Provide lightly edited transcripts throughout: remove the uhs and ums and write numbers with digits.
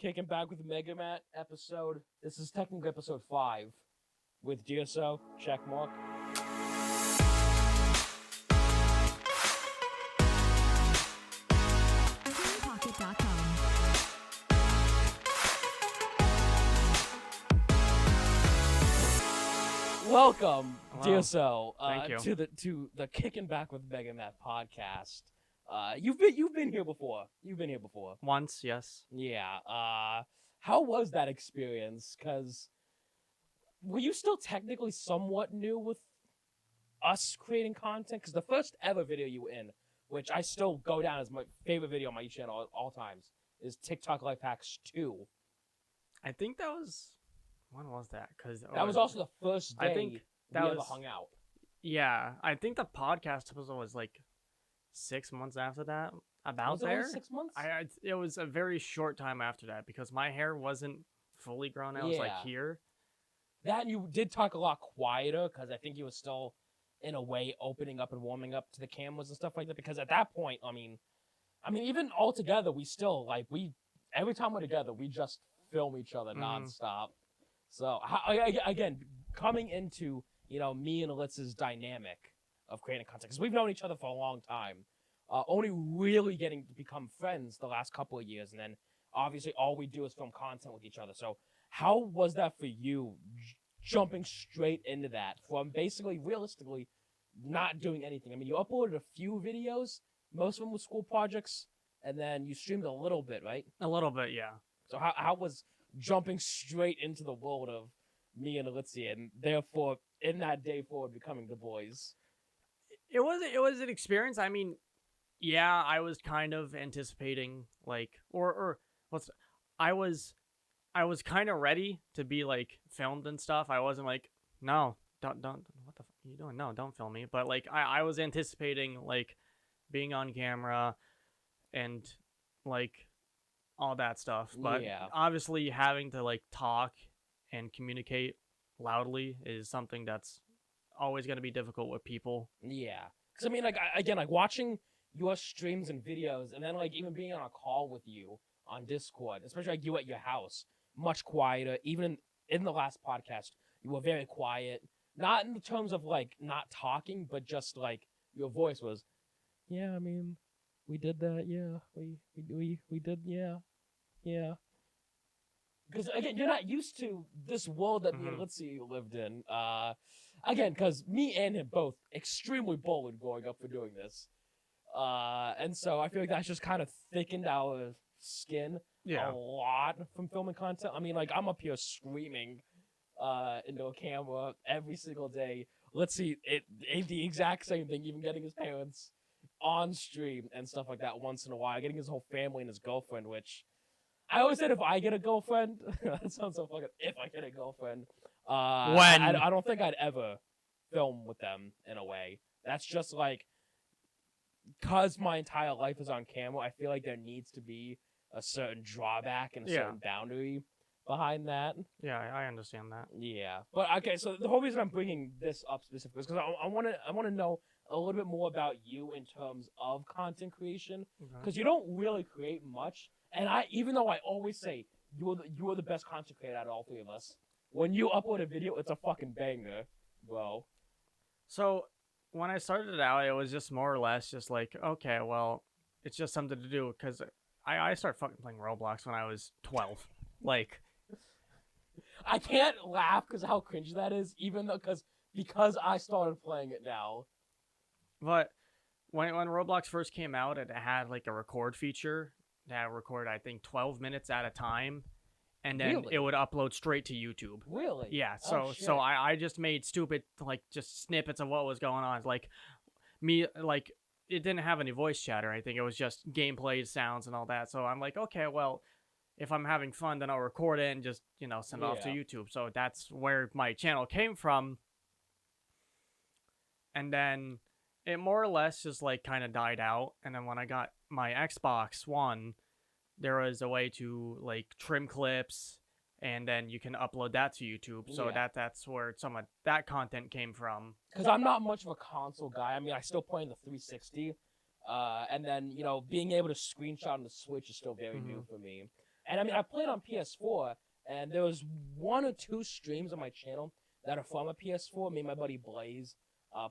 Kicking Back with MegaMatt episode. This is technically episode 5 with DEARSO, check mark. Welcome, DEARSO, to the Kickin Back with MegaMatt podcast. You've been here before. Once, yes. Yeah. How was that experience? Because were you still technically somewhat new with us creating content? Because the first ever video you were in, which I still go down as my favorite video on my channel at all times, is TikTok Life Hacks 2. I think that was... When was that? Because that was also the first day I think we ever hung out. Yeah, I think the podcast episode was like 6 months after that. About was it there. only 6 months? It was a very short time after that because my hair wasn't fully grown. It was like here. That you did talk a lot quieter because I think you were still, in a way, opening up and warming up to the cameras and stuff like that. Because at that point, I mean, even all together, we still every time we're together, we just film each other nonstop. So again, coming into me and Alitz's dynamic of creating content, because we've known each other for a long time, only really getting to become friends the last couple of years, and then obviously all we do is film content with each other. So how was that for you, jumping straight into that from basically realistically not doing anything? I mean, you uploaded a few videos, most of them were school projects, and then you streamed a little bit, right? A little bit, yeah. So how was jumping straight into the world of me and Alitzi, and therefore in that day forward becoming the boys? It was an experience. I mean, yeah, I was kind of anticipating I was kind of ready to be like filmed and stuff. I wasn't like, no, don't what the fuck are you doing? No, don't film me. But like I was anticipating like being on camera and like all that stuff. But obviously having to like talk and communicate loudly is something that's always going to be difficult with people. Yeah. Because I mean, like watching your streams and videos, and then like even being on a call with you on Discord, especially like you at your house, much quieter. Even in the last podcast, you were very quiet. Not in the terms of like not talking, but just like your voice was, yeah, I mean, we did that, yeah. We did, yeah. Because again, you're not used to this world that me and Litzy lived in. Again, because me and him both extremely bold growing up for doing this. And so I feel like that's just kind of thickened our skin a lot from filming content. I mean, like, I'm up here screaming into a camera every single day. Let's see, it the exact same thing, even getting his parents on stream and stuff like that once in a while, getting his whole family and his girlfriend, which I always said if I get a girlfriend, that sounds so fucking, if I get a girlfriend, I don't think I'd ever film with them in a way. That's just like, because my entire life is on camera, I feel like there needs to be a certain drawback and a certain boundary behind that. Yeah, I understand that. Yeah. But okay, so the whole reason I'm bringing this up specifically is because I want to know a little bit more about you in terms of content creation, because you don't really create much. And even though I always say you are the best content creator out of all three of us, when you upload a video, it's a fucking banger, bro. So when I started out, it was just more or less just like, okay, well, it's just something to do, because I started fucking playing Roblox when I was 12. Like, I can't laugh because how cringy that is, even though because I started playing it now. But when Roblox first came out, it had like a record feature that would record, I think, 12 minutes at a time, and then it would upload straight to YouTube. Really? Yeah. So I just made stupid like just snippets of what was going on. Like me, like it didn't have any voice chat or anything. It was just gameplay sounds and all that. So I'm like, okay, well, if I'm having fun, then I'll record it and just send it off to YouTube. So that's where my channel came from. And then it more or less just like kind of died out. And then when I got my Xbox One, there was a way to like trim clips, and then you can upload that to YouTube. So that's where some of that content came from. Because I'm not much of a console guy. I mean, I still play in the 360. And then, being able to screenshot on the Switch is still very new for me. And I mean, I played on PS4, and there was 1 or 2 streams on my channel that are from a PS4. Me and my buddy Blaze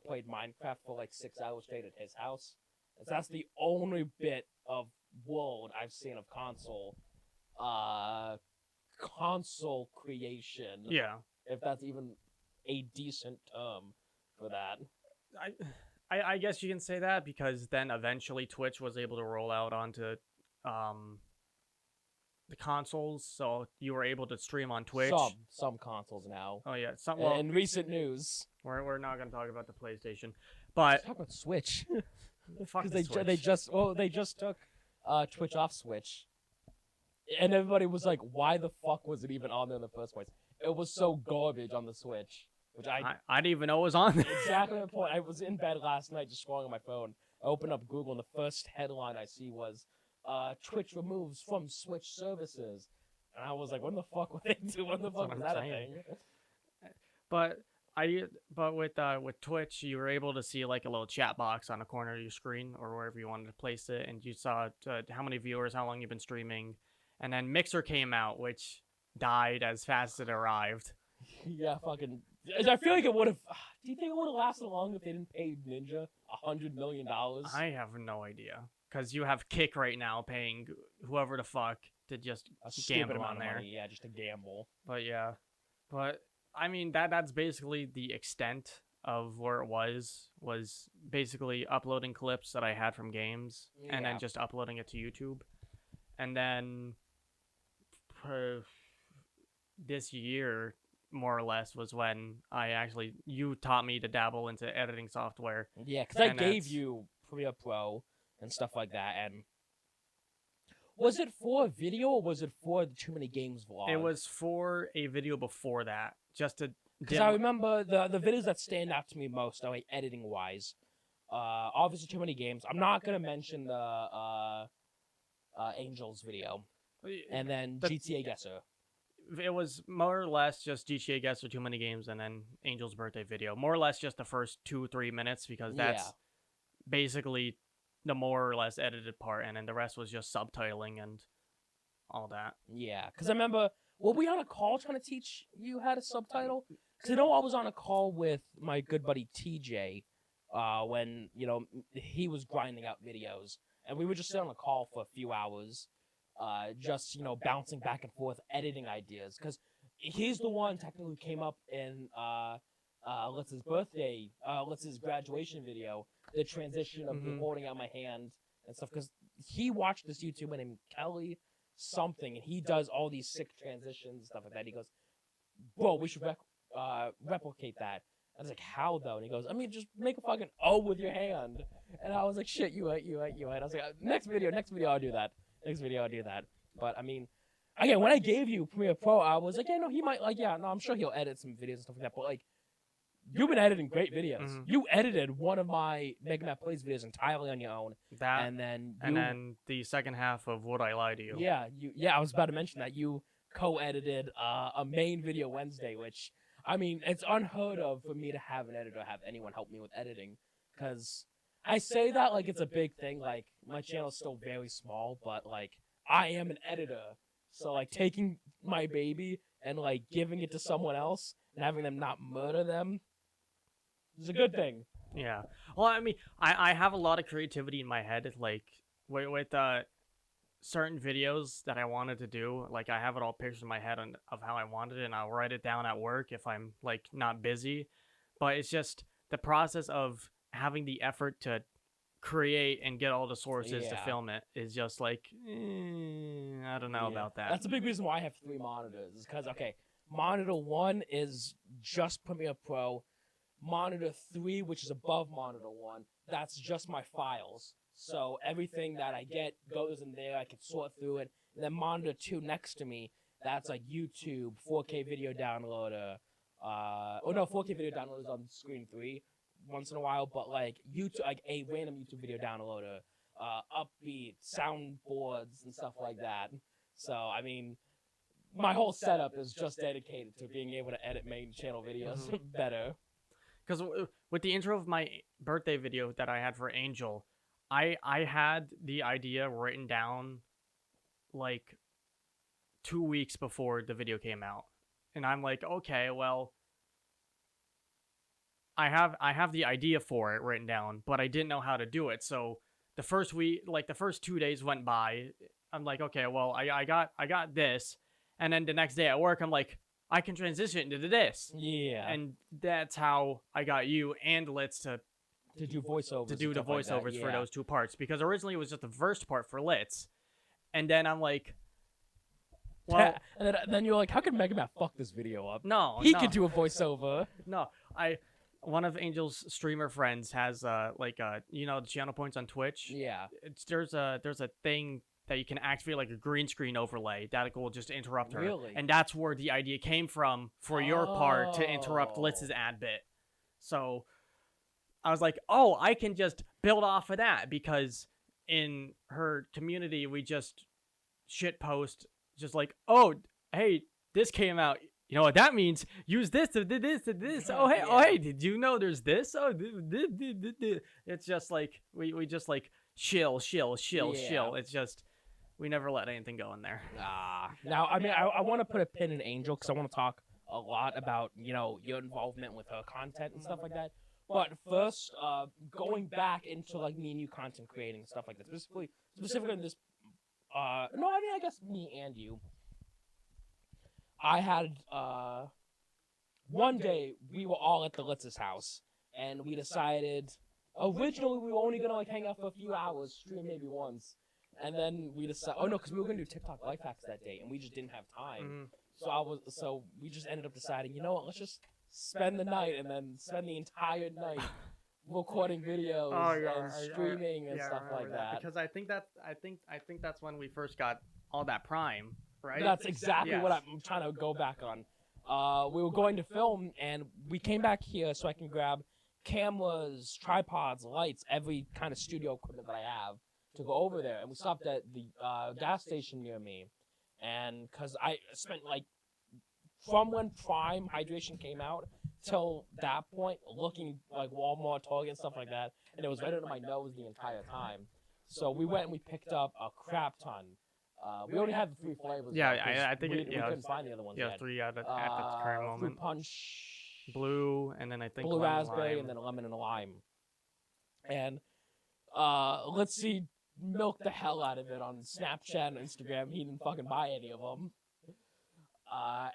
played Minecraft for like 6 hours straight at his house. And so that's the only bit of world I've seen of console creation. Yeah. If that's even a decent term for that. I guess you can say that, because then eventually Twitch was able to roll out onto the consoles, so you were able to stream on Twitch. Some consoles now. Oh yeah, in recent news. We're not gonna talk about the PlayStation, but Let's talk about Switch. fuck Because the they Switch. just took Twitch off Switch, and everybody was like, "Why the fuck was it even on there in the first place? It was so garbage on the Switch." Which I didn't even know it was on there. exactly the point. I was in bed last night just scrolling on my phone. I opened up Google, and the first headline I see was Twitch removes from Switch services. And I was like, when the fuck were they doing? When the fuck was that a thing? But with Twitch, you were able to see like a little chat box on the corner of your screen or wherever you wanted to place it, and you saw how many viewers, how long you've been streaming, and then Mixer came out, which died as fast as it arrived. Yeah, fucking. I feel like it would have. Do you think it would have lasted long if they didn't pay Ninja $100 million? I have no idea, because you have Kick right now paying whoever the fuck to just gamble on there. Money. Yeah, just to gamble. But yeah, I mean that's basically the extent of where it was basically uploading clips that I had from games and then just uploading it to YouTube, and then this year, more or less, was when you taught me to dabble into editing software. Yeah, because I gave you Premiere Pro and stuff like that. And was it for a video or was it for the Too Many Games vlog? It was for a video before that, just to. Because I remember the videos that stand out to me most, like editing wise. Obviously, Too Many Games. I'm not gonna mention the Angels video, and then GTA Guesser. It was more or less just GTA Guesser, Too Many Games, and then Angel's birthday video. More or less just the first 2-3 minutes, because that's basically the more or less edited part, and then the rest was just subtitling and all that. Yeah, because I remember, were we on a call trying to teach you how to subtitle? Because I know I was on a call with my good buddy TJ when, he was grinding out videos, and we were just sitting on a call for a few hours. Just bouncing back and forth, editing ideas, because he's the one technically who came up in Litz's graduation video, the transition of me holding out my hand and stuff, because he watched this YouTuber named Kelly something, and he does all these sick transitions and stuff like that. He goes, "Bro, we should replicate that." I was like, "How though?" And he goes, "I mean, just make a fucking O with your hand." And I was like, "Shit, you right." I was like, next video, I'll do that. Next video, I'll do that. But, I mean, again, when I gave you Premiere Pro, I was like, he might, I'm sure he'll edit some videos and stuff like that. But, you've been editing great videos. Mm-hmm. You edited one of my MegaMatt Plays videos entirely on your own. And then the second half of Would I Lie to You? Yeah, I was about to mention that. You co-edited a main video Wednesday, which, I mean, it's unheard of for me to have an editor, have anyone help me with editing. Because I say that like it's a big thing. Like, my channel is still very small, but I am an editor. So taking my baby and giving it to someone else and having them not murder them is a good thing. Yeah. Well, I mean, I have a lot of creativity in my head. With certain videos that I wanted to do, I have it all pictured in my head of how I wanted it, and I'll write it down at work if I'm not busy. But it's just the process of having the effort to create and get all the sources to film it is just I don't know about that. That's a big reason why I have 3 monitors. Is because, monitor 1 is just Premiere Pro. Monitor 3, which is above monitor 1, that's just my files. So everything that I get goes in there. I can sort through it. And then monitor 2 next to me, that's YouTube, 4K video downloader. 4K video downloaders on screen 3 once in a while, but YouTube, a random YouTube video downloader, upbeat soundboards and stuff like that. So I mean, my whole setup is just dedicated to being able to edit main channel videos better. Because with the intro of my birthday video that I had for Angel, I had the idea written down 2 weeks before the video came out, and I'm like, okay, well, I have the idea for it written down, but I didn't know how to do it. So the first week, like the first 2 days went by. I'm like, okay, well, I got this, and then the next day at work, I'm like, I can transition into this. Yeah. And that's how I got you and Litz to do voiceovers. To do the voiceovers like that, for those 2 parts, because originally it was just the first part for Litz, and then I'm like, well, and then you're like, how can MegaMatt fuck this video up? no, He could do a voiceover. No, one of Angel's streamer friends has you know, the channel points on Twitch. Yeah. There's a thing that you can activate, like a green screen overlay that will just interrupt her. Really? And that's where the idea came from for your part to interrupt Litz's ad bit. So I was like, oh, I can just build off of that, because in her community we just shit post just like, oh, hey, this came out. You know what that means? Use this to this to this. Oh hey, oh hey, did you know there's this? Oh, it's just like we just like shill. It's just we never let anything go in there. Now, I mean, I want to put a pin in Angel because I want to talk a lot about, you know, your involvement with her content and stuff like that. But first, going back into like me and you content creating and stuff like that, specifically in this. No, I mean, I guess me and you. I had one day we were all at the Litz's house, and we decided originally we were only gonna like hang out for a few hours, stream maybe once, and then we decided, oh no, because we were gonna do TikTok life hacks that day, and we just didn't have time. So we just ended up deciding, you know what, let's just spend the night and then spend the entire night recording videos and streaming and stuff like that. Because I think that's when we first got all that Prime. Right? That's exactly what I'm trying to go back on. We were going to film, and we came back here so I can grab cameras, tripods, lights, every kind of studio equipment that I have to go over there. And we stopped at the gas station near me. And because I spent, like, from when Prime Hydration came out till that point, looking like Walmart, Target, and stuff like that, and it was right under my nose the entire time. So we went and we picked up a crap ton. We only had the 3 flavors. Yeah, I think we couldn't find the other ones. Yeah, 3 at the current moment. Fruit punch, blue, and then I think blue raspberry, and then a lemon and a lime. And let's see, milk the hell out of it on Snapchat and Instagram. He didn't fucking buy any of them.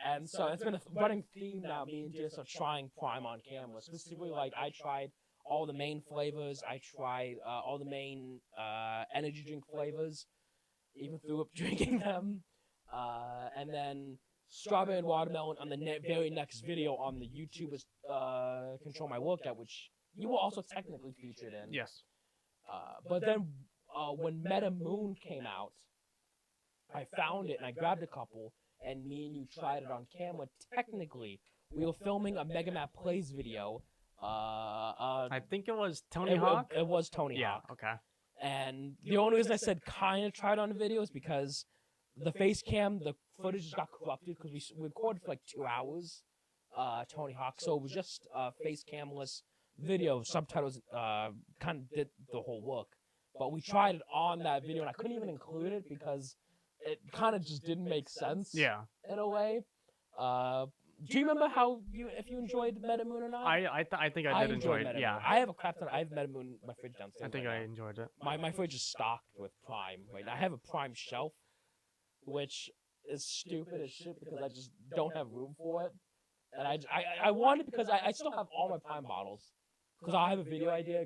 And so it's been a running theme now. Me and Jess are trying Prime on camera. Specifically, like I tried all the main flavors. I tried all the main energy drink flavors. Even threw up drinking them, and then strawberry and watermelon on the very next video on the YouTubers Control My Workout, which you were also technically featured in. Yes. But then when Meta Moon came out, I found it and I grabbed a couple, and me and you tried it on camera. Technically, we were filming a MegaMatt Plays video. I think it was Tony Hawk. It was Tony Hawk. Yeah. Okay. And the only reason I said kind of tried on the video is because the face cam, the footage just got corrupted because we recorded for like 2 hours, Tony Hawk. So it was just face camless video. Subtitles kind of did the whole work. But we tried it on that video, and I couldn't even include it because it kind of just didn't make sense. Yeah. In a way. Do you remember if you enjoyed Meta Moon or not? I think I did enjoy it. Yeah. I have a crap ton. I have Meta Moon in my fridge downstairs. I think I enjoyed it. My fridge is stocked with Prime. Right now. I have a Prime shelf, which is stupid as shit because I just don't have room for it. And I want it because I still have all my Prime bottles because I have a video idea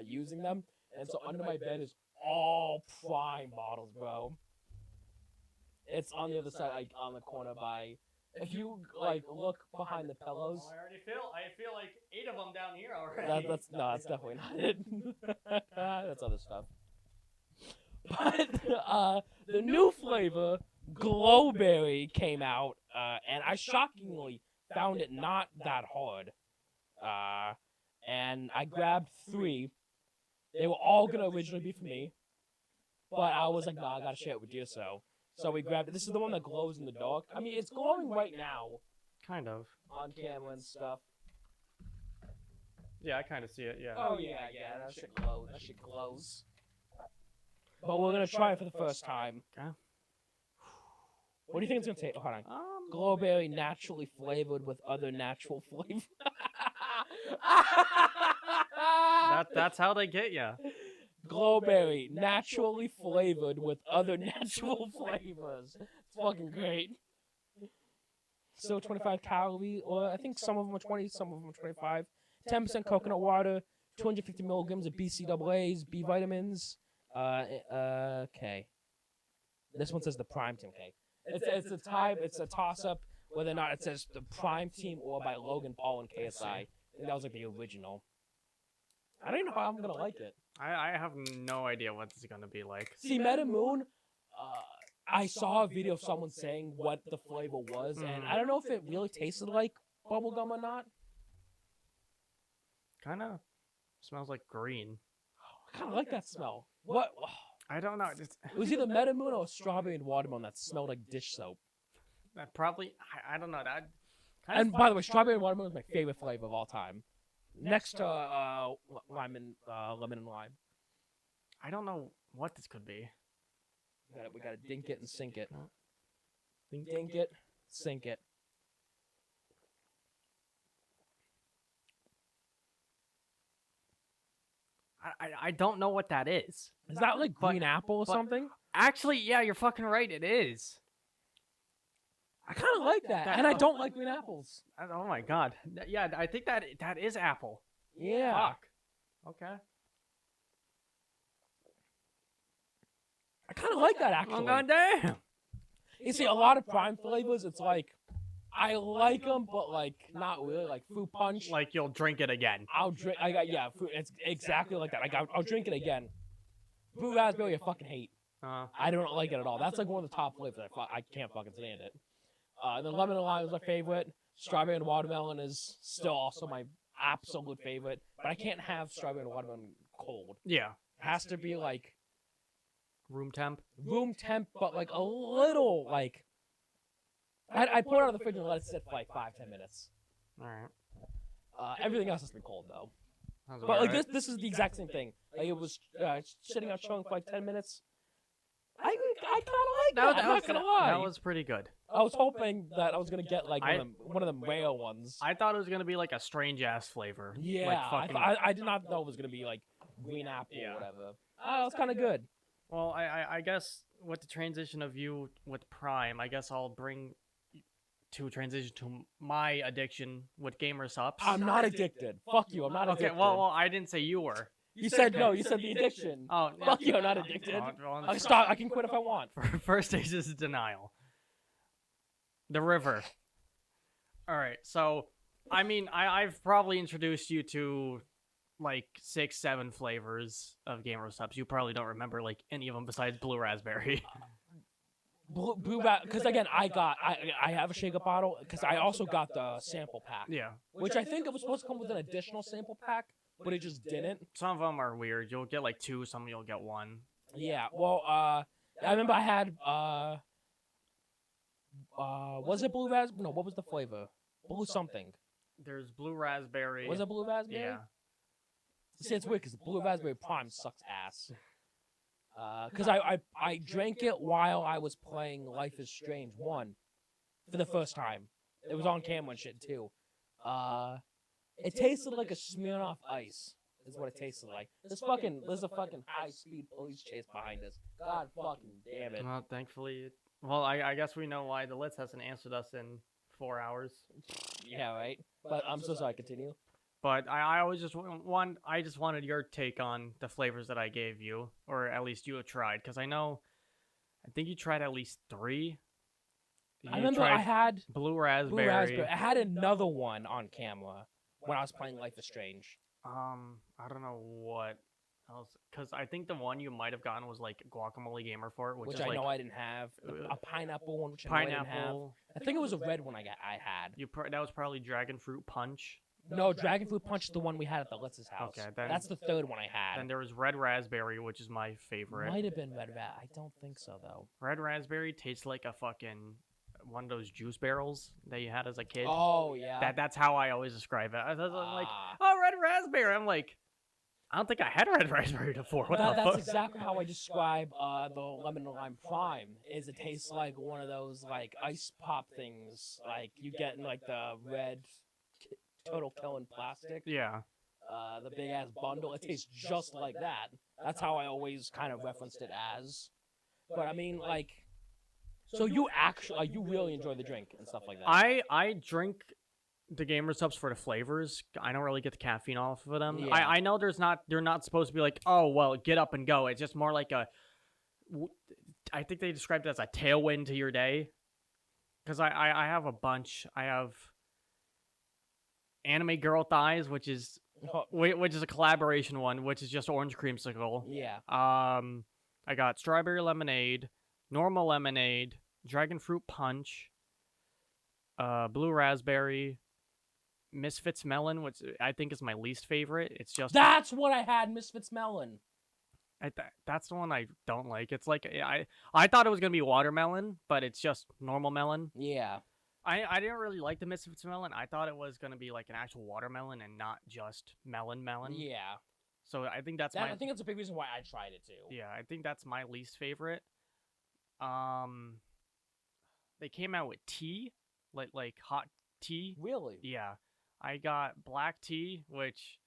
using them, and so under my bed is all Prime bottles, bro. It's on the other side, like on the corner by. If you like look behind the pillows, I feel like 8 of them down here already. That's definitely not it. That's other stuff. But the new flavor, Glowberry, came out, and I shockingly found it not that hard. And I grabbed 3. They were all gonna originally be for me, but I was like, nah, I gotta share it with you, So we grabbed it. This is the one that glows in the dark. I mean, it's glowing right now. Kind of. On camera and stuff. Yeah, I kind of see it, yeah. Oh, yeah, that shit glows. That shit glows. But we're going to try it for the first time. Okay. What do you think it's gonna take? Hold on. Glowberry naturally flavored with other natural flavor. That's how they get you. Glowberry naturally flavored with other natural flavors. It's fucking great. Still 25 calories, or I think some of them are 20, some of them are 25. 10% coconut water, 250 milligrams of BCAAs, B vitamins. Okay. This one says the Prime Team. Okay. It's a toss-up whether or not it says the Prime Team or by Logan Paul and KSI. I think that was like the original. I don't know how I'm gonna like it. I have no idea what this is gonna be like. See, MegaMatt, I saw a video of someone saying what the flavor was, and I don't know if it really tasted like bubblegum or not. Kind of smells like green. I kind of like that smell. What? I don't know. It was either MegaMatt or strawberry and watermelon that smelled like dish soap. That probably, I don't know. That. And by the way, strawberry and watermelon is my favorite flavor of all time. Next to lemon and lime. I don't know what this could be. We gotta dink it and sink it. Dink it, sink it. I don't know what that is. Is that like green apple or something? Actually, yeah, you're fucking right. It is. I kind of like that, and I don't like green apples. Oh my god. Yeah, I think that is apple. Yeah. Fuck. Okay. I kind of like that, actually. Oh god damn. You see, a lot of Prime flavors, it's like, I like them, but like, not really. Like fruit punch. Like you'll drink it again. I'll drink. It's exactly like that. I'll drink it again. Blue raspberry, I fucking hate. I don't like it at all. That's like one of the top flavors. I can't fucking stand it. And then lemon and lime is my favorite. Strawberry and watermelon is still also my absolute favorite. But I can't have strawberry and watermelon cold. Yeah. It has to be like room temp, but like a little like. I pour it out of the fridge and let it sit for like 5-10 minutes. All right. Everything else has to be cold though. But like this is the exact same thing. Like it was sitting out chilling for like 10 minutes. I kind of like that. I'm not gonna lie. That was pretty good. I was hoping that I was gonna get like one of them whale ones. I thought it was gonna be like a strange ass flavor. Yeah, like fucking... I did not know it was gonna be like green apple or whatever. It was kind of good. Well, I guess with the transition of you with Prime, I guess I'll bring to transition to my addiction with gamer subs. I'm not addicted. Fuck you. I'm not addicted. Okay, well, I didn't say you were. You said no. You said the addiction. Oh, fuck you. I'm not addicted. I'll stop. I can quit if I want. First stage is denial. The river. All right. So, I mean, I've probably introduced you to like 6-7 flavors of gamer subs. You probably don't remember like any of them besides blue raspberry. Because again, I have a shaker bottle because I also got the sample pack. Yeah. Which I think it was supposed to come with an additional sample pack, but it just didn't. Some of them are weird. You'll get like 2, some you'll get 1. Yeah. Well, I remember I had was it blue raspberry? No, what was the flavor? Blue something. There's blue raspberry. Was it blue raspberry? Yeah. See, it's weird because blue raspberry Prime sucks ass. Because I drank it while I was playing Life is Strange 1 for the first time. It was on camera and shit too. It tasted like a Smirnoff Ice. Is what it tasted like. There's a fucking high-speed police chase behind us. God fucking damn it. Well, thankfully, well, I guess we know why the Litz hasn't answered us in 4 hours. Yeah, right. But I'm so sorry. Continue. But I always just wanted your take on the flavors that I gave you, or at least you have tried, because I think you tried at least 3. I remember I had blue raspberry. I had another one on camera when I was playing Life is Strange. I don't know what else, because I think the one you might have gotten was like Guacamole Gamer Fort, which is I like, know I didn't have. A pineapple one, which I didn't have. I think it was a red one I had. That was probably Dragon Fruit Punch. No, Dragon Fruit Punch is the one we had at the Litz's house. Okay, that's the third one I had. Then there was Red Raspberry, which is my favorite. Might have been Red Raspberry. I don't think so, though. Red Raspberry tastes like a fucking one of those juice barrels that you had as a kid. Oh, yeah. That's how I always describe it. I was like, oh, Red Raspberry. I'm like, I don't think I had red raspberry before. What the That's fuck? exactly how I describe the lemon lime prime. Is it tastes like one of those like ice pop things, like you get in like the red total killing plastic. Yeah. The big ass bundle. It tastes just like that. That's how I always kind of referenced it as. But I mean, like, so you actually, you really enjoy the drink and stuff like that. I drink the gamer subs for the flavors. I don't really get the caffeine off of them. Yeah. I know they're not supposed to be like, oh well, get up and go. It's just more like I think they described it as a tailwind to your day. Because I have a bunch. I have Anime Girl Thighs, which is a collaboration one, which is just orange creamsicle. Yeah. I got strawberry lemonade, normal lemonade, dragon fruit punch, blue raspberry, Misfits melon, which I think is my least favorite. It's just That's what I had, Misfits melon. That's the one I don't like. It's like I thought it was gonna be watermelon, but it's just normal melon. Yeah. I didn't really like the Misfits melon. I thought it was gonna be like an actual watermelon and not just melon. Yeah. So I think that's I think that's a big reason why I tried it too. Yeah, I think that's my least favorite. They came out with tea, like hot tea. Really? Yeah. I got black tea, which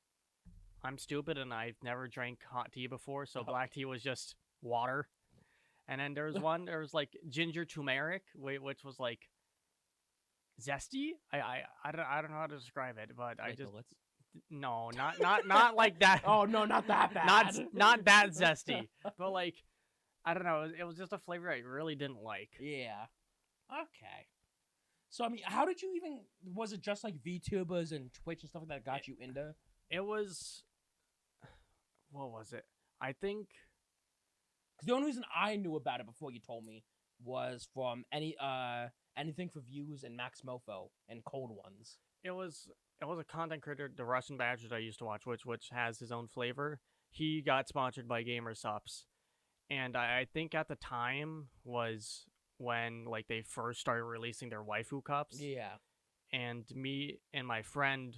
I'm stupid and I've never drank hot tea before, so black tea was just water. And then there was like ginger turmeric, which was like zesty. I don't know how to describe it, but I just no, not like that. Oh no, not that bad. Not that zesty, but like I don't know. It was just a flavor I really didn't like. Yeah. Okay. So I mean, how did you even? Was it just like VTubers and Twitch and stuff like that got you into? It was. What was it? I think. Because the only reason I knew about it before you told me was from anything for views and Max Mofo and Cold Ones. It was a content creator, the Russian Badger that I used to watch, which has his own flavor. He got sponsored by GamerSups, and I think at the time was when like they first started releasing their waifu cups. Yeah. And me and my friend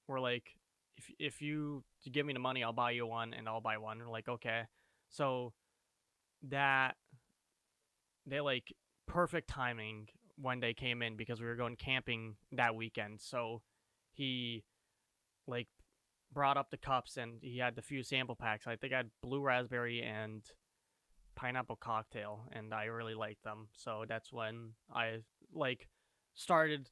were like, if you give me the money, I'll buy you one, and I'll buy one. We're like, okay. So that they like perfect timing when they came in because we were going camping that weekend. So he like brought up the cups and he had the few sample packs. I think I had blue raspberry and pineapple cocktail, and I really liked them. So that's when I like started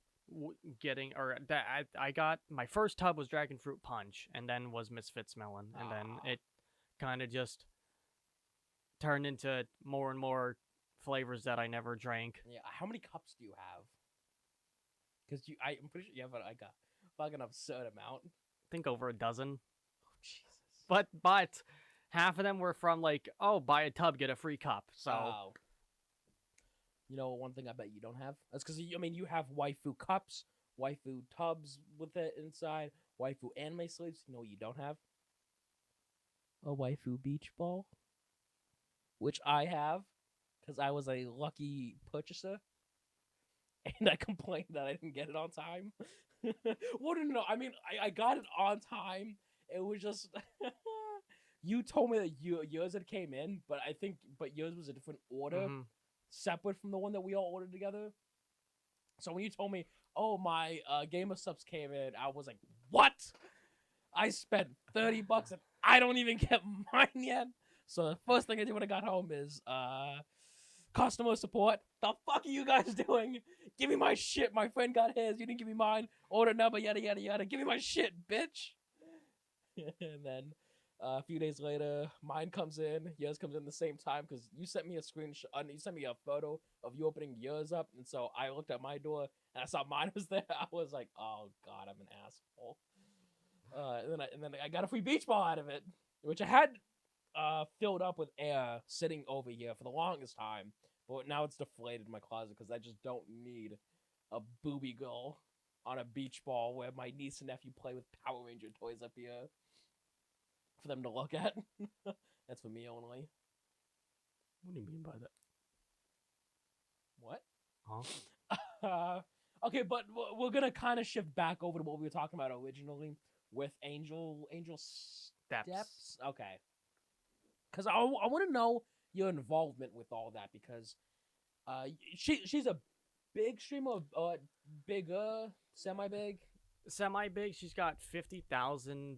getting, or that I got my first tub was dragon fruit punch, and then was Misfits melon, and then it kind of just turned into more and more flavors that I never drank. Yeah. How many cups do you have? Because I'm pretty sure you have a fucking absurd amount. I think over a dozen. Oh Jesus. But half of them were from like, oh, buy a tub, get a free cup. So, you know, one thing I bet you don't have. That's because I mean, you have waifu cups, waifu tubs with it inside, waifu anime sleeves. You know what you don't have? A waifu beach ball, which I have, because I was a lucky purchaser, and I complained that I didn't get it on time. Well, no, I mean, I got it on time. It was just. You told me that yours had came in, but yours was a different order, separate from the one that we all ordered together. So when you told me, oh, my Gamer Subs came in, I was like, what? I spent $30 and I don't even get mine yet. So the first thing I did when I got home is customer support. The fuck are you guys doing? Give me my shit. My friend got his. You didn't give me mine. Order number, yada, yada, yada. Give me my shit, bitch. And then a few days later, mine comes in. Yours comes in the same time because you sent me a screenshot. You sent me a photo of you opening yours up, and so I looked at my door and I saw mine was there. I was like, "Oh God, I'm an asshole." And then I got a free beach ball out of it, which I had filled up with air sitting over here for the longest time, but now it's deflated in my closet because I just don't need a booby girl on a beach ball where my niece and nephew play with Power Ranger toys up here. For them to look at. That's for me only. What do you mean by that? What? Huh? Okay, but we're gonna kind of shift back over to what we were talking about originally with Angel Depths. Okay. Because I want to know your involvement with all that because she's a big streamer, big, semi-big. Semi-big. She's got 50,000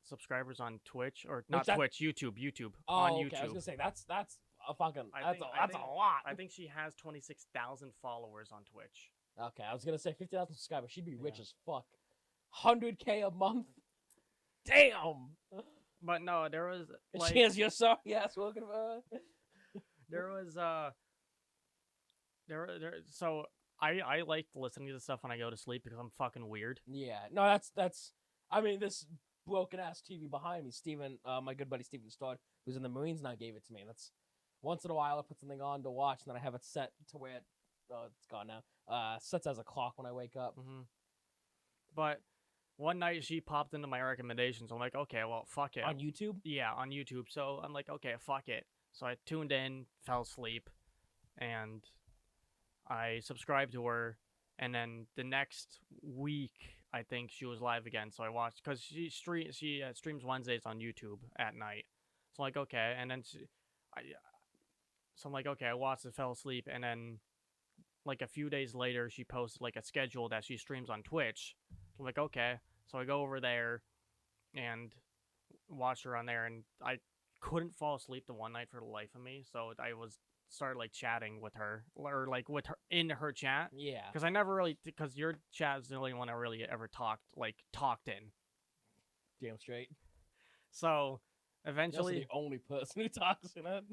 subscribers on Twitch, or Which not Twitch, YouTube. Oh, on okay. YouTube. I was gonna say that's a fucking I that's think- a lot. I think she has 26,000 followers on Twitch. Okay, I was gonna say 50,000 subscribers. She'd be rich Yeah. as fuck. 100K a month. Damn. But no, there was like Cheers, you're sorry. Yes, welcome. there was so I like listening to this stuff when I go to sleep because I'm fucking weird. Yeah, no, that's. I mean, this broken ass TV behind me, Steven, my good buddy Steven Stodd, who's in the Marines now, gave it to me. That's once in a while I put something on to watch, and then I have it set to where it's gone now. Sets as a clock when I wake up. Mm-hmm. But one night she popped into my recommendations. I'm like, okay, well, fuck it. On YouTube? Yeah, on YouTube. So I'm like, okay, fuck it. So I tuned in, fell asleep, and I subscribed to her. And then the next week, I think she was live again. So I watched because she streams Wednesdays on YouTube at night. So I'm like, okay. And then I'm like, okay, I watched it, fell asleep, and then like a few days later, she posted like a schedule that she streams on Twitch. I'm like, okay. So I go over there and watch her on there, and I couldn't fall asleep the one night for the life of me. So I started like chatting with her, or like with her in her chat. Yeah. Because I never really, because your chat is the only one I really ever talked in. Damn straight. So You're eventually, the only person who talks in it.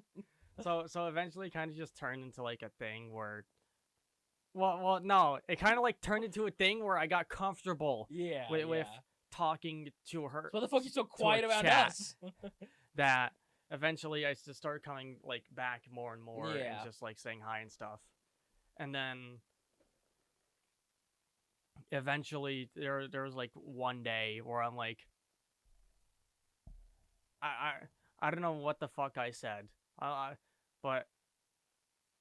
so eventually, kind of just turned into like a thing where. Well, no, it kind of like turned into a thing where I got comfortable Yeah. with talking to her. So what the fuck you so quiet a about chat. us? That eventually I just started coming like back more and more and Yeah. just like saying hi and stuff. And then eventually there was like one day where I'm like I don't know what the fuck I said. But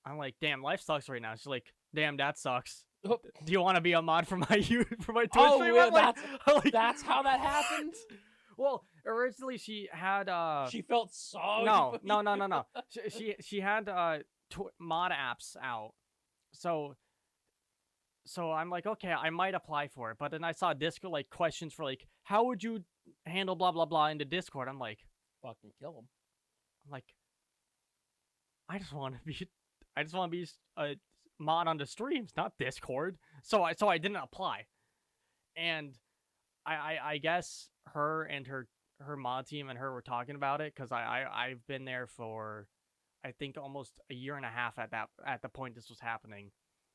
I'm like, damn, life sucks right now. She's like, damn, that sucks. Oh. Do you want to be a mod for my for my Twitch Oh, stream? yeah, I'm like, that's how that happened? Well, originally she had She felt sorry no. for you. She had mod apps out. So I'm like, okay, I might apply for it. But then I saw Discord like questions for like, how would you handle blah blah blah into Discord? I'm like, Fucking kill him. I'm like, I just want to be a mod on the streams, not Discord. So I didn't apply. And I guess her and her mod team and her were talking about it because I've been there for I think almost a year and a half at the point this was happening.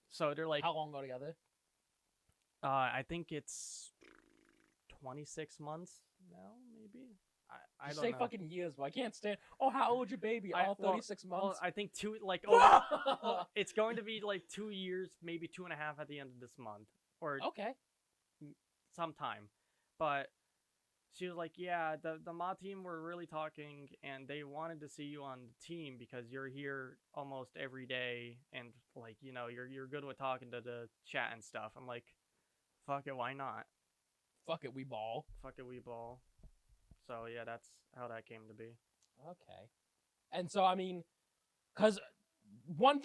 So they're like, how long ago together? I think it's 26 months now, maybe. I Just don't say know. fucking years, but I can't stand. Oh, how old's your baby? Well, 36 months. Well, I think it's going to be like 2 years, maybe 2.5 at the end of this month or Okay. sometime. But she was like, yeah, the mod team were really talking and they wanted to see you on the team because you're here almost every day and like, you know, you're good with talking to the chat and stuff. I'm like, fuck it, why not? Fuck it, we ball. Fuck it, we ball. So yeah, that's how that came to be. Okay. And so, I mean, because one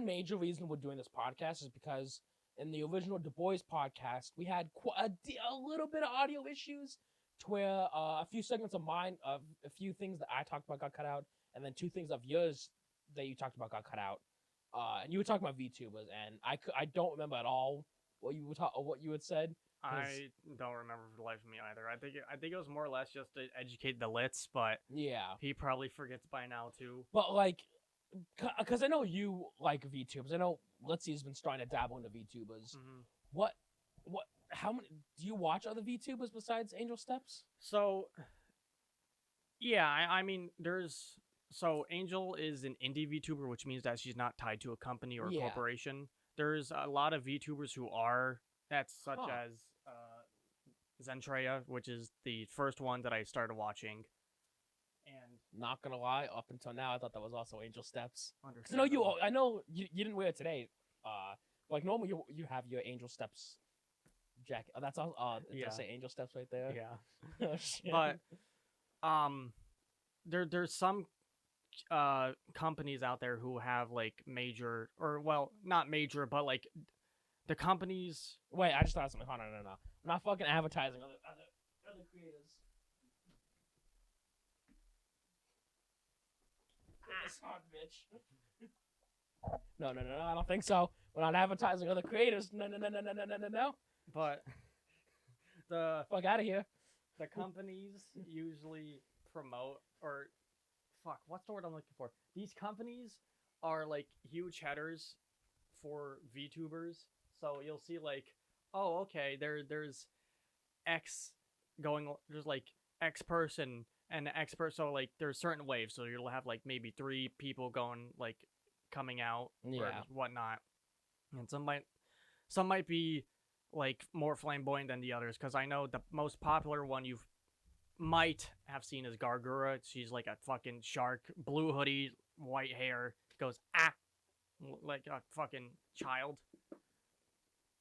major reason we're doing this podcast is because in the original DuBois podcast, we had a little bit of audio issues to where a few segments of mine, a few things that I talked about got cut out, and then 2 things of yours that you talked about got cut out. And you were talking about VTubers, and I don't remember at all what you had said. I don't remember for the life of me either. I think it was more or less just to educate the lits, but Yeah. he probably forgets by now too. But like, because I know you like VTubers. I know Litzy's been starting to dabble into VTubers. Mm-hmm. How many do you watch other VTubers besides Angel Steps? So, yeah, I mean, so Angel is an indie VTuber, which means that she's not tied to a company or a corporation. There's a lot of VTubers who are. That's such as Zentreya, which is the first one that I started watching. And Not gonna lie, up until now, I thought that was also Angel Steps. I understandable. know you didn't wear it today. Like normally you have your Angel Steps jacket. Oh, that's all. It Yeah. does say Angel Steps right there. Yeah. Oh, shit. But There's some companies out there who have like major, or well, not major, but like the companies. Wait, I just thought of something. Hold on, no. I'm not fucking advertising other creators. This hard, bitch. No, I don't think so. We're not advertising other creators. No. But the Fuck out of here. the companies usually promote, or fuck, what's the word I'm looking for? These companies are like huge headers for VTubers. So you'll see like, oh, okay, there's X there's like X person and X person. So like there's certain waves. So you'll have like maybe 3 people going like coming out or whatnot, and some might be like more flamboyant than the others. Because I know the most popular one you might have seen is Gargura. She's like a fucking shark, blue hoodie, white hair, goes like a fucking child.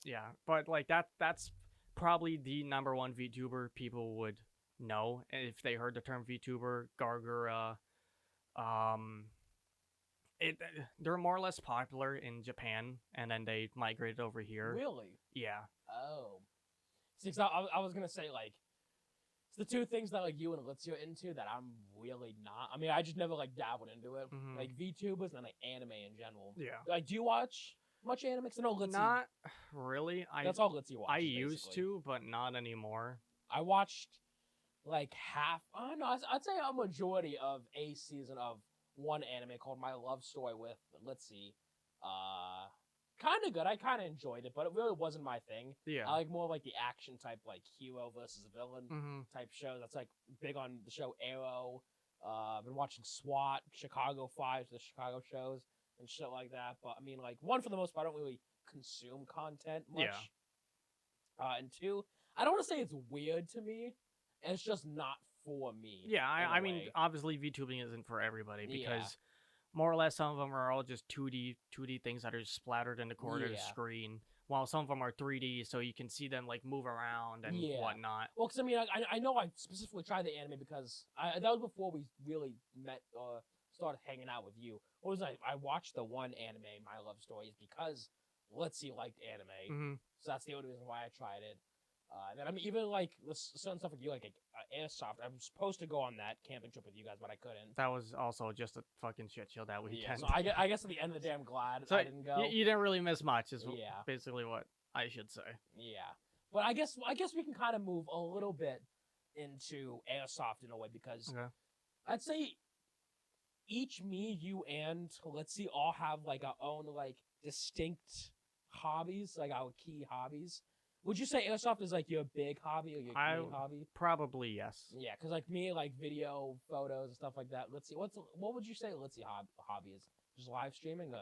Yeah, but like that's probably the number one VTuber people would know if they heard the term VTuber. Gargura. They're more or less popular in Japan, and then they migrated over here. Really? Yeah. Oh. See, 'cause I was gonna say like, it's the two things that like you and Litzy are into that I'm really not. I mean, I just never like dabbled into it. Mhm. Like VTubers and then like anime in general. Yeah. Like, do you watch much anime? 'Cause I know Litzy. Not really. That's all Litzy watches. I used basically. to, but not anymore. I watched like half. I don't know. I'd say a majority of a season of one anime called My Love Story with Litzy. Kind of good. I kind of enjoyed it, but it really wasn't my thing. Yeah. I like more like the action type, like hero versus villain Mm-hmm. type show. That's like big on the show Arrow. I've been watching SWAT, Chicago 5, the Chicago shows, and shit like that. But I mean, like, one, for the most part, I don't really consume content much. Yeah. And 2, I don't want to say it's weird to me. It's just not for me. Yeah, I mean, way. obviously VTubing isn't for everybody because Yeah. more or less some of them are all just 2D things that are splattered in the corner of the Yeah. screen, while some of them are 3D, so you can see them like move around and Yeah. whatnot. Well, because I mean, I know I specifically tried the anime because that was before we really met started hanging out with you. What was I watched the one anime, My Love Stories, because Litzy liked anime, Mm-hmm. so that's the only reason why I tried it. And then I mean, even like the certain stuff like you like Airsoft. I was supposed to go on that camping trip with you guys, but I couldn't. That was also just a fucking shit show that weekend. Yeah, so I guess at the end of the day, I'm glad So I didn't go. you didn't really miss much, is Yeah. basically what I should say. Yeah, but I guess we can kind of move a little bit into Airsoft in a way because Okay. I'd say each me, you, and Litzy all have like our own like distinct hobbies, like our key hobbies. Would you say Airsoft is like your big hobby or your main hobby? Probably yes. Yeah, because like me, like video, photos, and stuff like that. Let's see, what would you say Litzy hobby is? Just live streaming?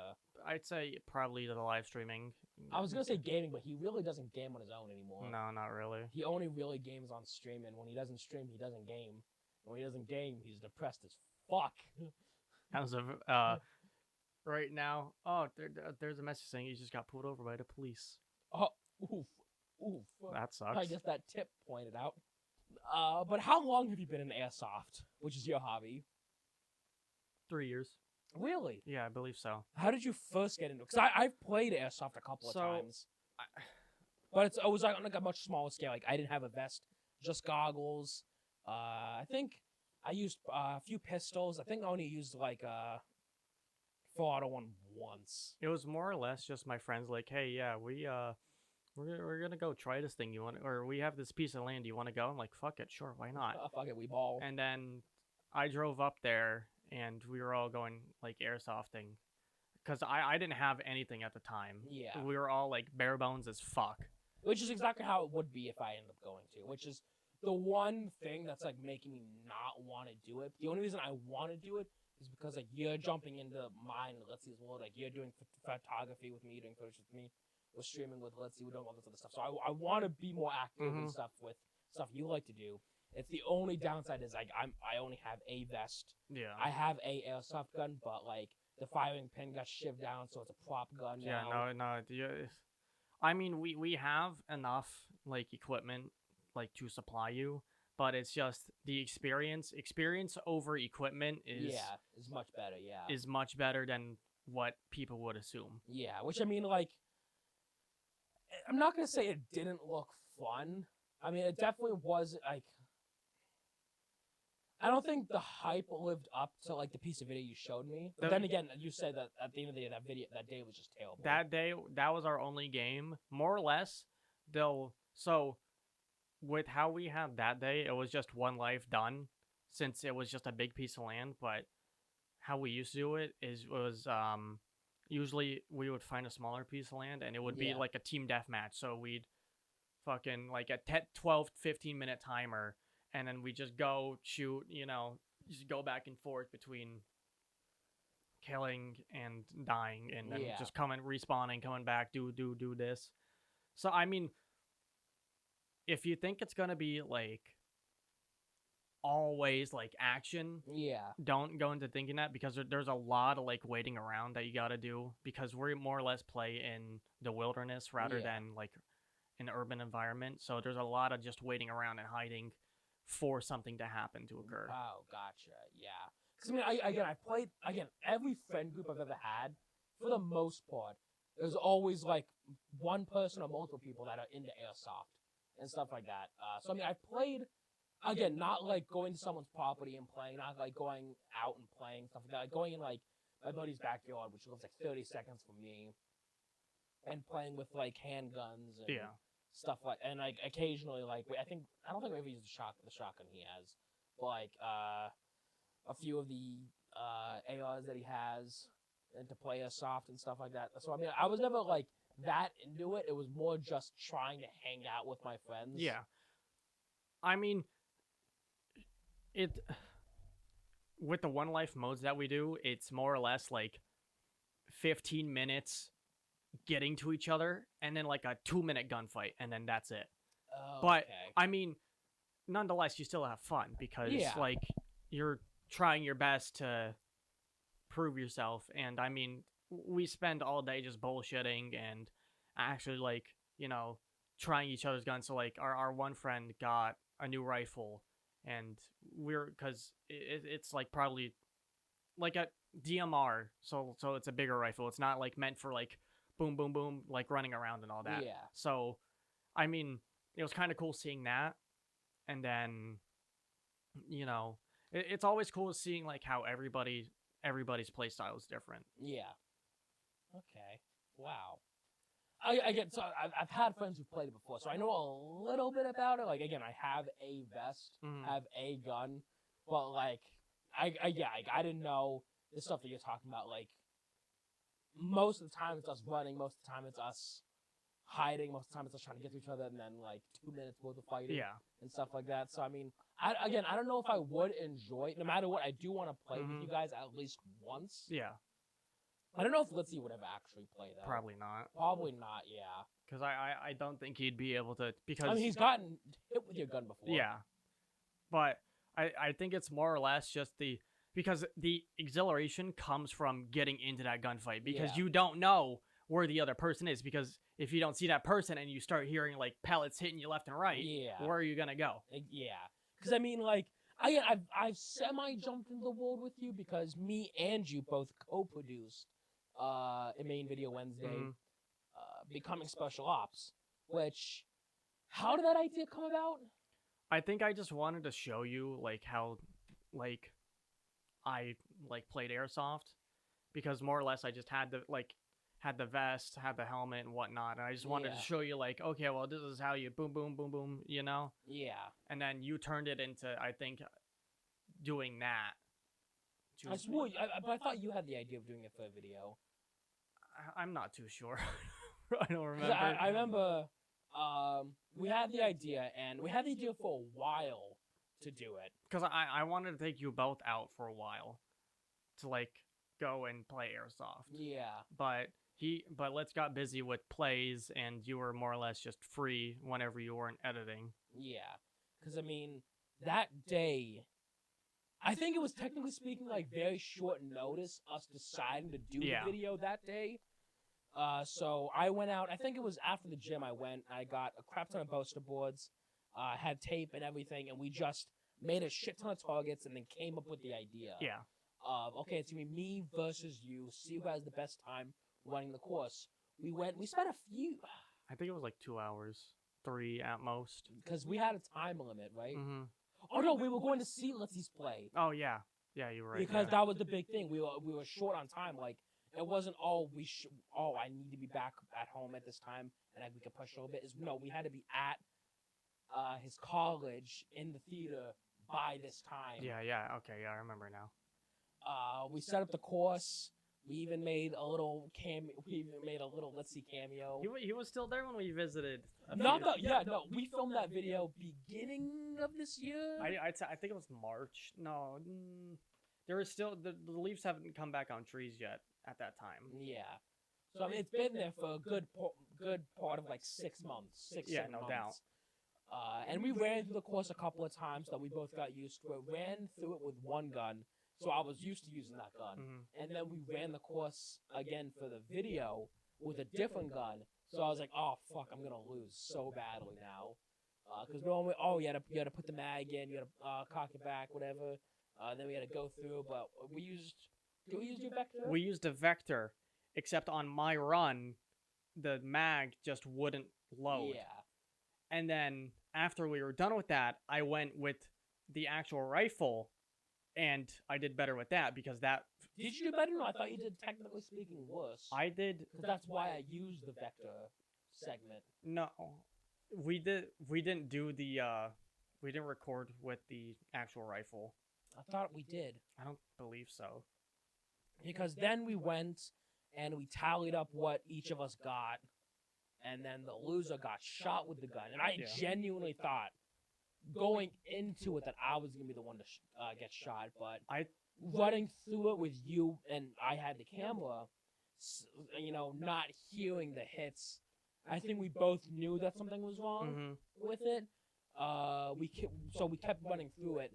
I'd say probably the live streaming. I was gonna say gaming, but he really doesn't game on his own anymore. No, not really. He only really games on stream, and when he doesn't stream, he doesn't game. And when he doesn't game, he's depressed as fuck. As of right now, there's a message saying he just got pulled over by the police. Oh, oof. That sucks. I guess that tip pointed out. But how long have you been in Airsoft, which is your hobby? 3 years. Really? Yeah, I believe so. How did you first get into it? Because I've played Airsoft a couple of times. But it was like on like a much smaller scale. Like I didn't have a vest, just goggles. I think I used a few pistols. I think I only used like full auto one once. It was more or less just my friends like, hey, yeah, we're gonna go try this thing. You want, or we have this piece of land. You want to go? I'm like, fuck it, sure, why not? Fuck it, we ball. And then I drove up there, and we were all going like airsofting, because I didn't have anything at the time. Yeah. We were all like bare bones as fuck. Which is exactly how it would be if I ended up going to. Which is the one thing that's like making me not want to do it. The only reason I want to do it is because like you're jumping into mine, Litzy's world. Like you're doing photography with me, you're doing footage with me. We're streaming with Litzy, we're doing all this other stuff. So I want to be more active and stuff with stuff you like to do. It's the only downside is like I only have a vest. Yeah. I have a airsoft gun, but like the firing pin got shivved down, so it's a prop gun now. Yeah, no. I mean, we have enough like equipment like to supply you, but it's just the experience. Experience over equipment is much better. Yeah, is much better than what people would assume. yeah. Which I mean, like, I'm not gonna say it didn't look fun. I mean, it definitely was like. I don't think the hype lived up to like the piece of video you showed me. But then again, you said that at the end of the day, that day was just terrible. That day, that was our only game, more or less. So with how we had that day, it was just one life done, since it was just a big piece of land. But how we used to do it was usually we would find a smaller piece of land, and it would be like a team deathmatch. So we'd fucking like a 12, 15-minute timer. And then we just go shoot, just go back and forth between killing and dying, and then just respawning, coming back, do this. So I mean, if you think it's gonna be like always like action, don't go into thinking that, because there's a lot of like waiting around that you gotta do, because we more or less play in the wilderness rather than like an urban environment. So there's a lot of just waiting around and hiding for something to happen to occur. Oh, gotcha. Yeah. Because, I mean, I played, every friend group I've ever had, for the most part, there's always, like, one person or multiple people that are into Airsoft and stuff like that. So, I mean, I played, again, not, like, going to someone's property and playing, not, like, going out and playing, stuff like that. Like, going in, like, my buddy's backyard, which lives, like, 30 seconds from me, and playing with, like, handguns and... stuff like, and like occasionally, like I don't think we ever used the shotgun he has, but like a few of the ARs that he has, and to play Airsoft and stuff like that. So I mean, I was never like that into it. It was more just trying to hang out with my friends. Yeah, I mean, with the one life modes that we do, it's more or less like 15 minutes getting to each other, and then like a 2-minute gunfight, and then that's it. But I mean, nonetheless, you still have fun, because like you're trying your best to prove yourself. And I mean, we spend all day just bullshitting and actually like trying each other's guns. So like our one friend got a new rifle, and because it's like probably like a DMR, so it's a bigger rifle. It's not like meant for like boom, boom, boom, like running around and all that. Yeah. So, I mean, it was kind of cool seeing that. And then, it's always cool seeing like how everybody's play style is different. Yeah. Okay. Wow. I get, so I've had friends who've played it before, so I know a little bit about it. Like, again, I have a vest, have a gun, but like, I didn't know the stuff that you're talking about. Like, most of the time it's us running, most of the time it's us hiding, most of the time it's us trying to get to each other, and then like 2 minutes worth of fighting and stuff like that. So I mean, I don't know if I would enjoy it. No matter what, I do want to play with you guys at least once. Yeah. I don't know if Litzy would ever actually play that. Probably not. Probably not, yeah. Because I don't think he'd be able to, because... I mean, he's gotten hit with your gun before. Yeah. But I think it's more or less just because the exhilaration comes from getting into that gunfight, because you don't know where the other person is, because if you don't see that person and you start hearing like pellets hitting you left and right, where are you gonna go? Yeah, because I mean, like I've semi-jumped into the world with you, because me and you both co-produced a main video Wednesday, Becoming Special Ops. Which, how did that idea come about? I think I just wanted to show you like how like I like played Airsoft, because more or less I just had the vest, had the helmet and whatnot, and I just wanted to show you like, okay, well, this is how you boom, boom, boom, boom, Yeah. And then you turned it into, I think, doing that. I swore, but I thought you had the idea of doing it for a video. I'm not too sure. I don't remember. I remember we had the idea, and we had the idea for a while to do it. Because I wanted to take you both out for a while to like go and play Airsoft. Yeah. But Let's got busy with plays, and you were more or less just free whenever you weren't editing. Yeah. Because, I mean, that day, I think it was technically speaking like very short notice, us deciding to do the video that day. So I went out, I think it was after the gym I got a crap ton of poster boards. had tape and everything, and we just made a shit ton of targets and then came up with the idea of, okay, it's going to be me versus you, see who has the best time running the course. We spent a few... I think it was like 2 hours, 3 at most. Because we had a time limit, right? Mm-hmm. Oh, no, we were going to see Let's play. Oh, yeah. Yeah, you were right. Because that was the big thing. We were short on time. Like, it wasn't, I need to be back at home at this time, and we could push a little bit. No, we had to be at his college in the theater by this time. Yeah. Okay, yeah, I remember now. We set up the course. We even made a little Let's See cameo. He was still there when we visited. We filmed that video beginning of this year. I think it was March. No, there was still the leaves haven't come back on trees yet at that time. Yeah, so I mean it's been there for a good part of like 6 months. 7 months. Doubt. And we ran through the course a couple of times that we both got used to it. Ran through it with one gun. So I was used to using that gun. Mm-hmm. And then we ran the course again for the video with a different gun. So I was like, oh, fuck, I'm going to lose so badly now. Because normally, you had to put the mag in, you had to cock it back, whatever. Then we had to go through, but did we use your Vector? We used a Vector, except on my run, the mag just wouldn't load. Yeah. And then after we were done with that, I went with the actual rifle, and I did better with that because that... Did you do better? No, I thought you did, technically speaking, worse. I did... Because that's why I used the Vector segment. No. We didn't do the... we didn't record with the actual rifle. I thought we did. I don't believe so. Because then we went and we tallied up what each of us got, and then the loser got shot with the gun. And I genuinely thought, going into it, that I was going to be the one to get shot, but running through it with you, and I had the camera, not hearing the hits, I think we both knew that something was wrong with it. So we kept running through it,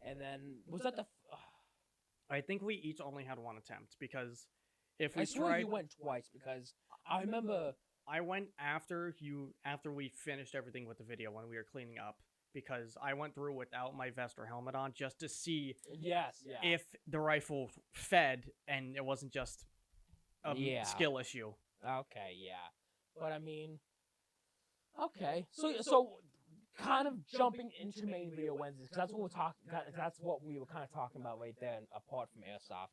and then, was that the... I think we each only had one attempt, because if we I swear you went twice, because I remember... I went after we finished everything with the video when we were cleaning up, because I went through without my vest or helmet on just to see if the rifle fed and it wasn't just a skill issue. Okay, yeah. But I mean, okay. So kind of jumping into main video Wednesdays, because that's what we were kind of talking about right there, apart from Airsoft.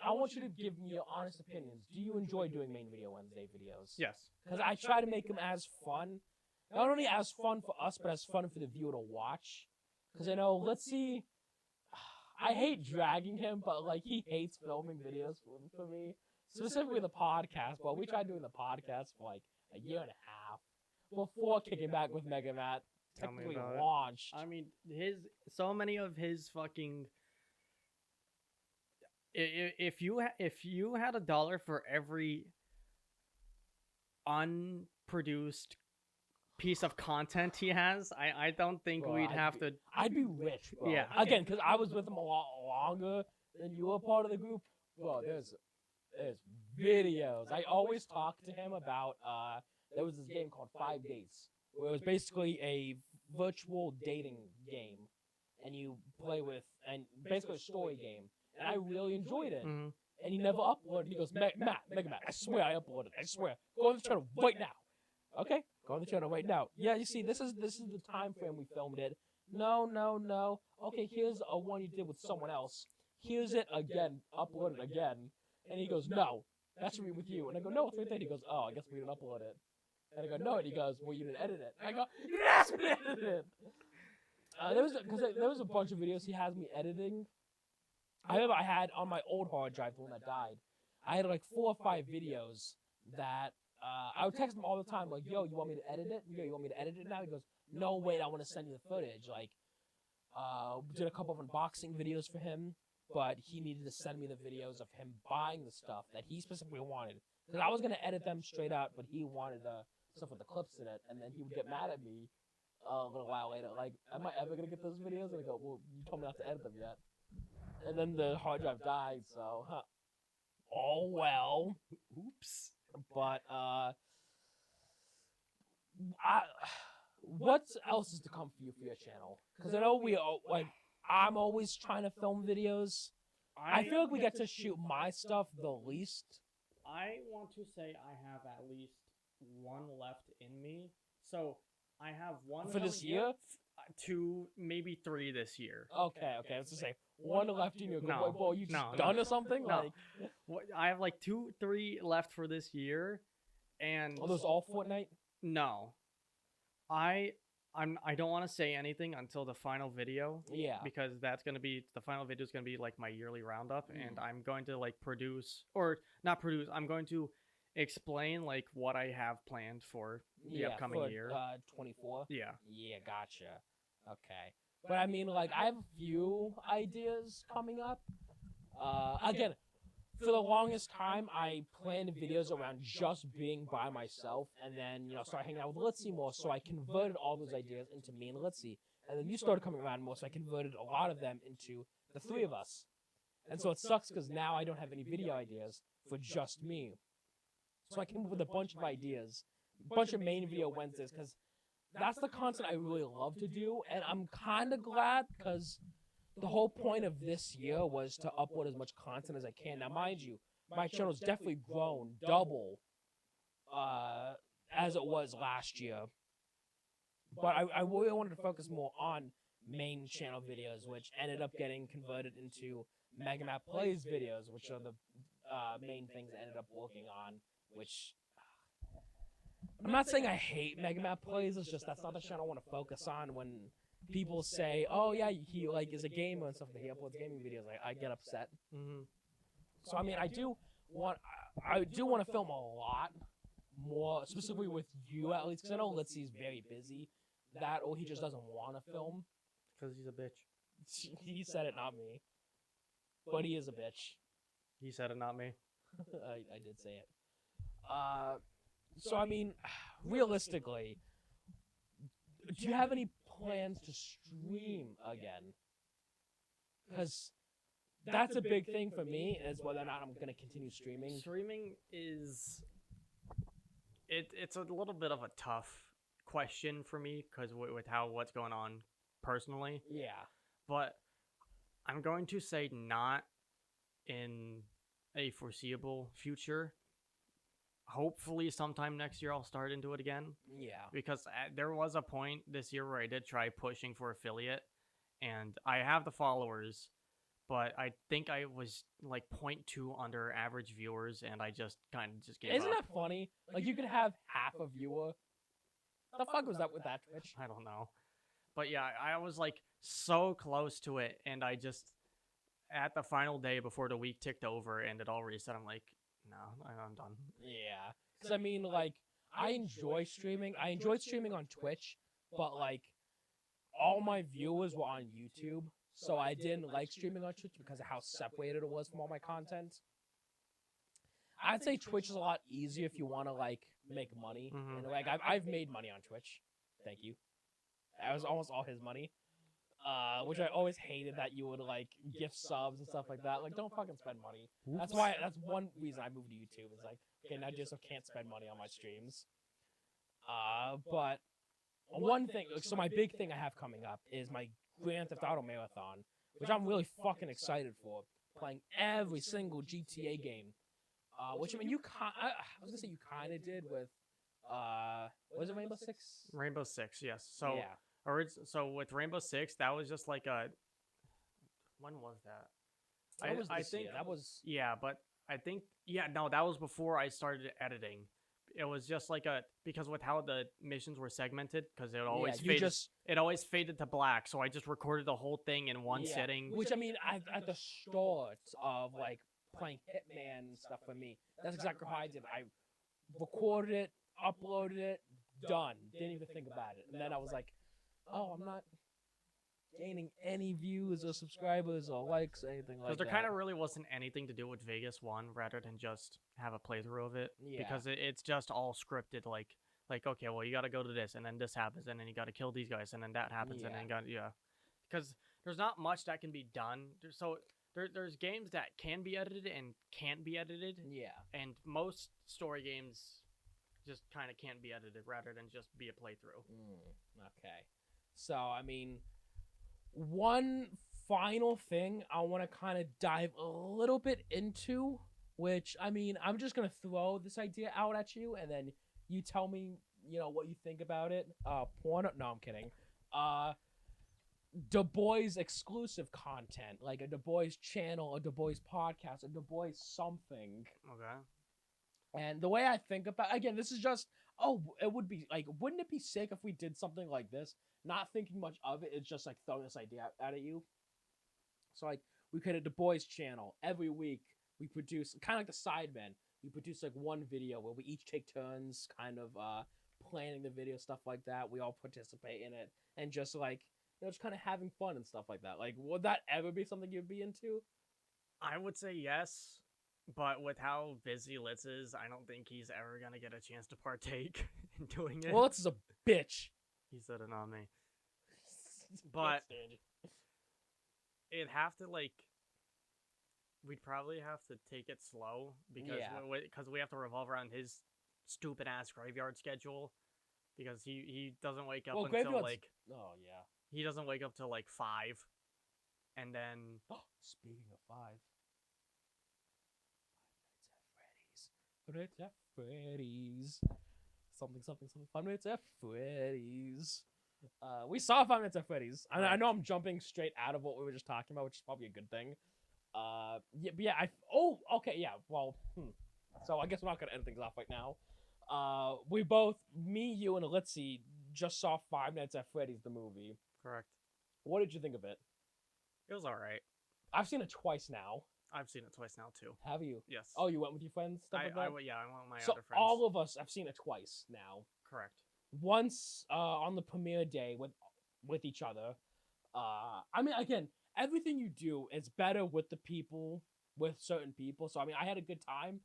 I want you to give me your honest opinions. Do you enjoy doing main video Wednesday videos? Yes. Because I try to make them as fun. Not only as fun for us, but as fun for the viewer to watch. Because I know, let's see, I hate dragging him, but like he hates filming videos for me. Specifically the podcast, but we tried doing the podcast for like a year and a half before Kickin Back with MegaMatt technically launched. I mean, so many of his fucking... If you had $1 for every unproduced piece of content he has, I don't think we'd have to... I'd be rich, bro. Yeah. Again, because I was with him a lot longer than you were part of the group. Bro, there's videos. I always talk to him about, there was this game called 5 Dates, where it was basically a virtual dating game, and you play with, and basically a story game. And I really enjoyed it. Mm-hmm. And he never uploaded. He goes, MegaMatt, I swear I uploaded. I swear. Go on the channel right now. Okay? Go on the channel right now. Yeah, you see, this is the time frame we filmed it. No. Okay, here's a one you did with someone else. Here's it again. Upload it again. And he goes, no, that's me with you. And I go, no, it's right there. He goes, oh, I guess we didn't upload it. And I go, no. And he goes, well, you didn't edit it. And I go, you didn't ask me to edit it. There was a bunch of videos he has me editing. I remember I had on my old hard drive, the one that died, I had like 4 or 5 videos that I would text him all the time, like, yo, you want me to edit it? Yo, you want me to edit it now? He goes, no, wait, I want to send you the footage. Like, did a couple of unboxing videos for him, but he needed to send me the videos of him buying the stuff that he specifically wanted. Because I was going to edit them straight out, but he wanted stuff with the clips in it, and then he would get mad at me a little while later. Like, am I ever going to get those videos? And I go, well, you told me not to edit them yet. And then the hard drive died, so, oh well. Oops. But, what else is to come for you for your channel? Because I know I'm always trying to film videos. I feel like we get to shoot my stuff the least. I want to say I have at least one left in me. So I have one For this year? 2, maybe 3 this year. Okay. I was to say one left in your No. boy, you just No. done or something? No. Like, I have like 2, 3 left for this year, and are those all Fortnite? no, I don't want to say anything until the final video. Yeah. Because the final video is gonna be like my yearly roundup, and I'm going to like I'm going to explain like what I have planned for the upcoming year. 24. Yeah. Yeah, gotcha. Okay. But I mean, like, I have a few ideas coming up. Again, for the longest time, I planned videos around just being by myself, and then, start hanging out with Litzy more, so I converted all those ideas into me and Litzy. And then you started coming around more, so I converted a lot of them into the 3 of us. And so it sucks, because now I don't have any video ideas for just me. So I came up with a bunch of ideas, a bunch of main video Wednesdays, because that's the content I really love to do, and I'm kind of glad, because the whole point of this year was to upload as much content as I can. Now, mind you, my channel's definitely grown double as it was last year, but I really wanted to focus more on main channel videos, which ended up getting converted into MegaMatt Plays videos, which are the main things I ended up working on, which... I'm not saying I hate MegaMatt Plays, it's just that's not the channel I want to focus on when people say, oh yeah, he is a gamer and stuff, he uploads gaming videos. I get upset. So I mean, I do want to film a lot more, specifically with you at least, because I know Litzy's very busy. That, or he just doesn't want to film. Because he's a bitch. He said it, not me. But he is a bitch. He said it, not me. I did say it. So, I mean, realistically, do you have any plans to stream again? Because that's a big thing for me, is whether or not I'm going to continue streaming. Streaming is... It's a little bit of a tough question for me, because with what's going on personally. Yeah. But I'm going to say not in a foreseeable future. Hopefully sometime next year I'll start into it again. Yeah. Because there was a point this year where I did try pushing for affiliate, and I have the followers, but I think I was like 0.2 under average viewers, and I just kind of gave up. Isn't that funny? Like, you could have half a viewer. The fuck was that with that Twitch? I don't know. But yeah, I was like so close to it, and I just, at the final day before the week ticked over and it all reset, I'm like, no, I'm done. Yeah. Because, I mean, like, I enjoy streaming. I enjoyed streaming on Twitch, but, like, all my viewers were on YouTube, so I didn't like streaming on Twitch because of how separated it was from all my content. I'd say Twitch is a lot easier if you want to, like, make money. And, like, I've made money on Twitch. Thank you. That was almost all his money. Which I always hated, that you would, like, gift subs and stuff like that. Like, don't fucking spend money. That's one reason I moved to YouTube. Is like, okay, now just can't spend money on my streams. But one thing, so my big thing I have coming up is my Grand Theft Auto Marathon, which I'm really fucking excited for. Playing every single GTA game. Which, I mean, I was gonna say you kind of did with, was it Rainbow Six? Rainbow Six, yes. So, yeah. So with Rainbow Six, that was just like a... When was that? I think that was... Yeah, but I think... Yeah, no, that was before I started editing. It was just like a... Because with how the missions were segmented, because it always it always faded to black, so I just recorded the whole thing in one sitting. Which, I mean, at the start of, like, playing Hitman and stuff for me, that's exactly how I did. I recorded it, uploaded it, done. Didn't even think about it. And then I was like, oh, I'm not gaining any views or subscribers or likes or anything like that. Because there kind of really wasn't anything to do with Vegas 1 rather than just have a playthrough of it. Yeah. Because it's just all scripted, like, okay, well, you got to go to this, and then this happens, and then you got to kill these guys, and then that happens, and then because there's not much that can be done. There's games that can be edited and can't be edited. Yeah. And most story games just kind of can't be edited rather than just be a playthrough. Okay. So, I mean, one final thing I want to kind of dive a little bit into, which, I mean, I'm just going to throw this idea out at you, and then you tell me, what you think about it. Porno? No, I'm kidding. The Boys exclusive content, like a The Boys channel, a The Boys podcast, a The Boys something. Okay. And the way I think about, again, this is just, it would be like, wouldn't it be sick if we did something like this? Not thinking much of it, it's just like throwing this idea out at you. So like, we could have The Boys channel every week. We produce kind of like the Sidemen. We produce like one video where we each take turns, kind of planning the video, stuff like that. We all participate in it, and just like, just kind of having fun and stuff like that. Like, would that ever be something you'd be into? I would say yes, but with how busy Litz is, I don't think he's ever gonna get a chance to partake in doing it. Well, Litz is a bitch. He said it on me. But it'd have to, like, we'd probably have to take it slow because we have to revolve around his stupid ass graveyard schedule, because he doesn't wake up until like he doesn't wake up till like 5, and then speaking of 5, Five Nights at Freddy's. Something. 5 Nights at Freddy's. We saw 5 Nights at Freddy's. I know I'm jumping straight out of what we were just talking about, which is probably a good thing. Well, so I guess we're not gonna end things off right now. We both, me, you, and Litzy, just saw 5 Nights at Freddy's, the movie. Correct. What did you think of it? It was alright. I've seen it twice now. I've seen it twice now too. Have you? Yes. Oh, you went with your friends? I went with my other friends. So all of us have seen it twice now. Correct. Once on the premiere day with each other. I mean, again, everything you do is better with with certain people. So I mean, I had a good time.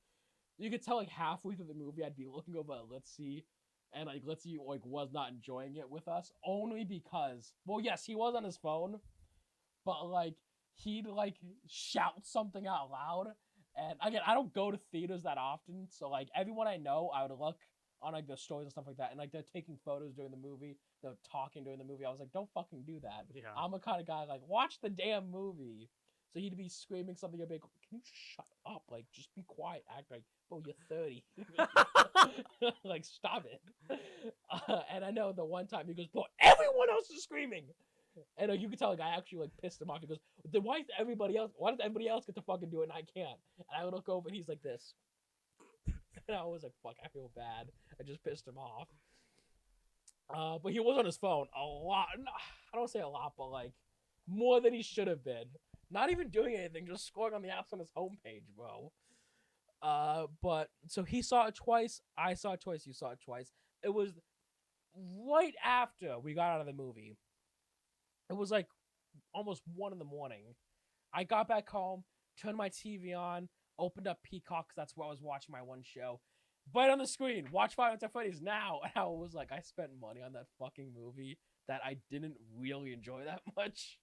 You could tell like halfway through the movie, I'd be looking over at Litzy, and like Litzy like was not enjoying it with us, only because, well, yes, he was on his phone, but like he'd like shout something out loud. And again, I don't go to theaters that often, so like everyone I know, I would look on like the stories and stuff like that, and like they're taking photos during the movie, they're talking during the movie. I was like, don't fucking do that. Yeah. I'm a kind of guy like, watch the damn movie. So he'd be screaming something, I'd be like, can you shut up? Like, just be quiet. Act like, oh, you're 30. Like, stop it. And I know the one time he goes, bro, everyone else is screaming. And you could tell like I actually like pissed him off. He goes, then why does everybody else get to fucking do it and I can't? And I would look over and he's like this. And I was like, fuck, I feel bad. I just pissed him off. But he was on his phone a lot. I don't say a lot, but like more than he should have been. Not even doing anything, just scoring on the apps on his homepage, bro. But so he saw it twice. I saw it twice. You saw it twice. It was right after we got out of the movie. It was like almost 1 in the morning. I got back home, turned my TV on, opened up Peacock because that's where I was watching my one show. Right on the screen, watch 5 Nights at Freddy's now. And I was like, I spent money on that fucking movie that I didn't really enjoy that much.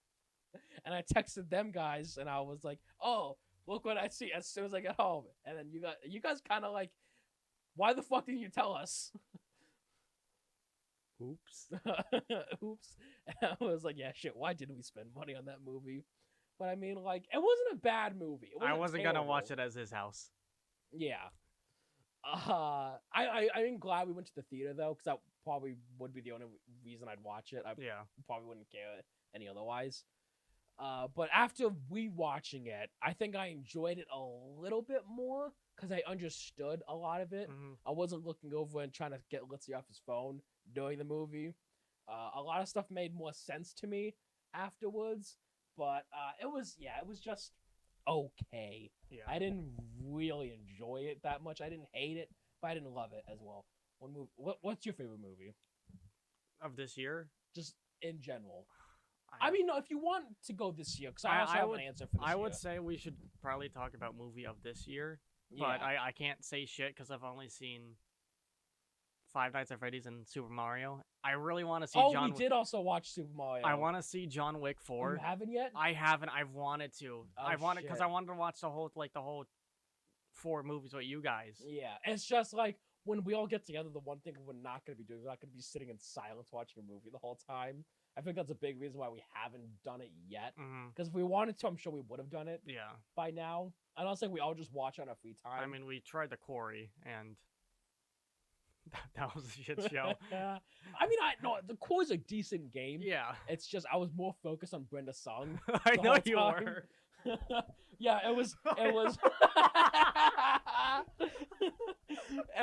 And I texted them guys, and I was like, oh, look what I see as soon as I get home. And then you guys kind of like, why the fuck didn't you tell us? Oops. Oops. And I was like, yeah, shit, why didn't we spend money on that movie? But I mean, like, it wasn't a bad movie. I wasn't going to watch it as his house. Yeah. I'm glad we went to the theater, though, because that probably would be the only reason I'd watch it. I probably wouldn't care any otherwise. But after rewatching it, I think I enjoyed it a little bit more because I understood a lot of it. Mm-hmm. I wasn't looking over and trying to get Litzy off his phone during the movie. A lot of stuff made more sense to me afterwards, but it was just okay. Yeah. I didn't really enjoy it that much. I didn't hate it, but I didn't love it as well. What's your favorite movie of this year? Just in general. I mean, no, if you want to go this year, because I also have an answer for this year. I would say we should probably talk about movie of this year, but I can't say shit because I've only seen 5 Nights at Freddy's and Super Mario. I really want to see John Wick. We did also watch Super Mario. I want to see John Wick 4. You haven't yet? I haven't. I've wanted to. Because I wanted to watch the whole 4 movies with you guys. Yeah, it's just like, when we all get together, the one thing we're not going to be doing, we're not going to be sitting in silence watching a movie the whole time. I think that's a big reason why we haven't done it yet. Because if we wanted to, I'm sure we would have done it Yeah. by now. I'm not saying we all just watch on our free time. I mean, we tried the quarry, and that was a shit show. I mean, no, the Quarry's a decent game. Yeah. It's just I was more focused on Brenda's song. I know you time. were. Yeah, it was it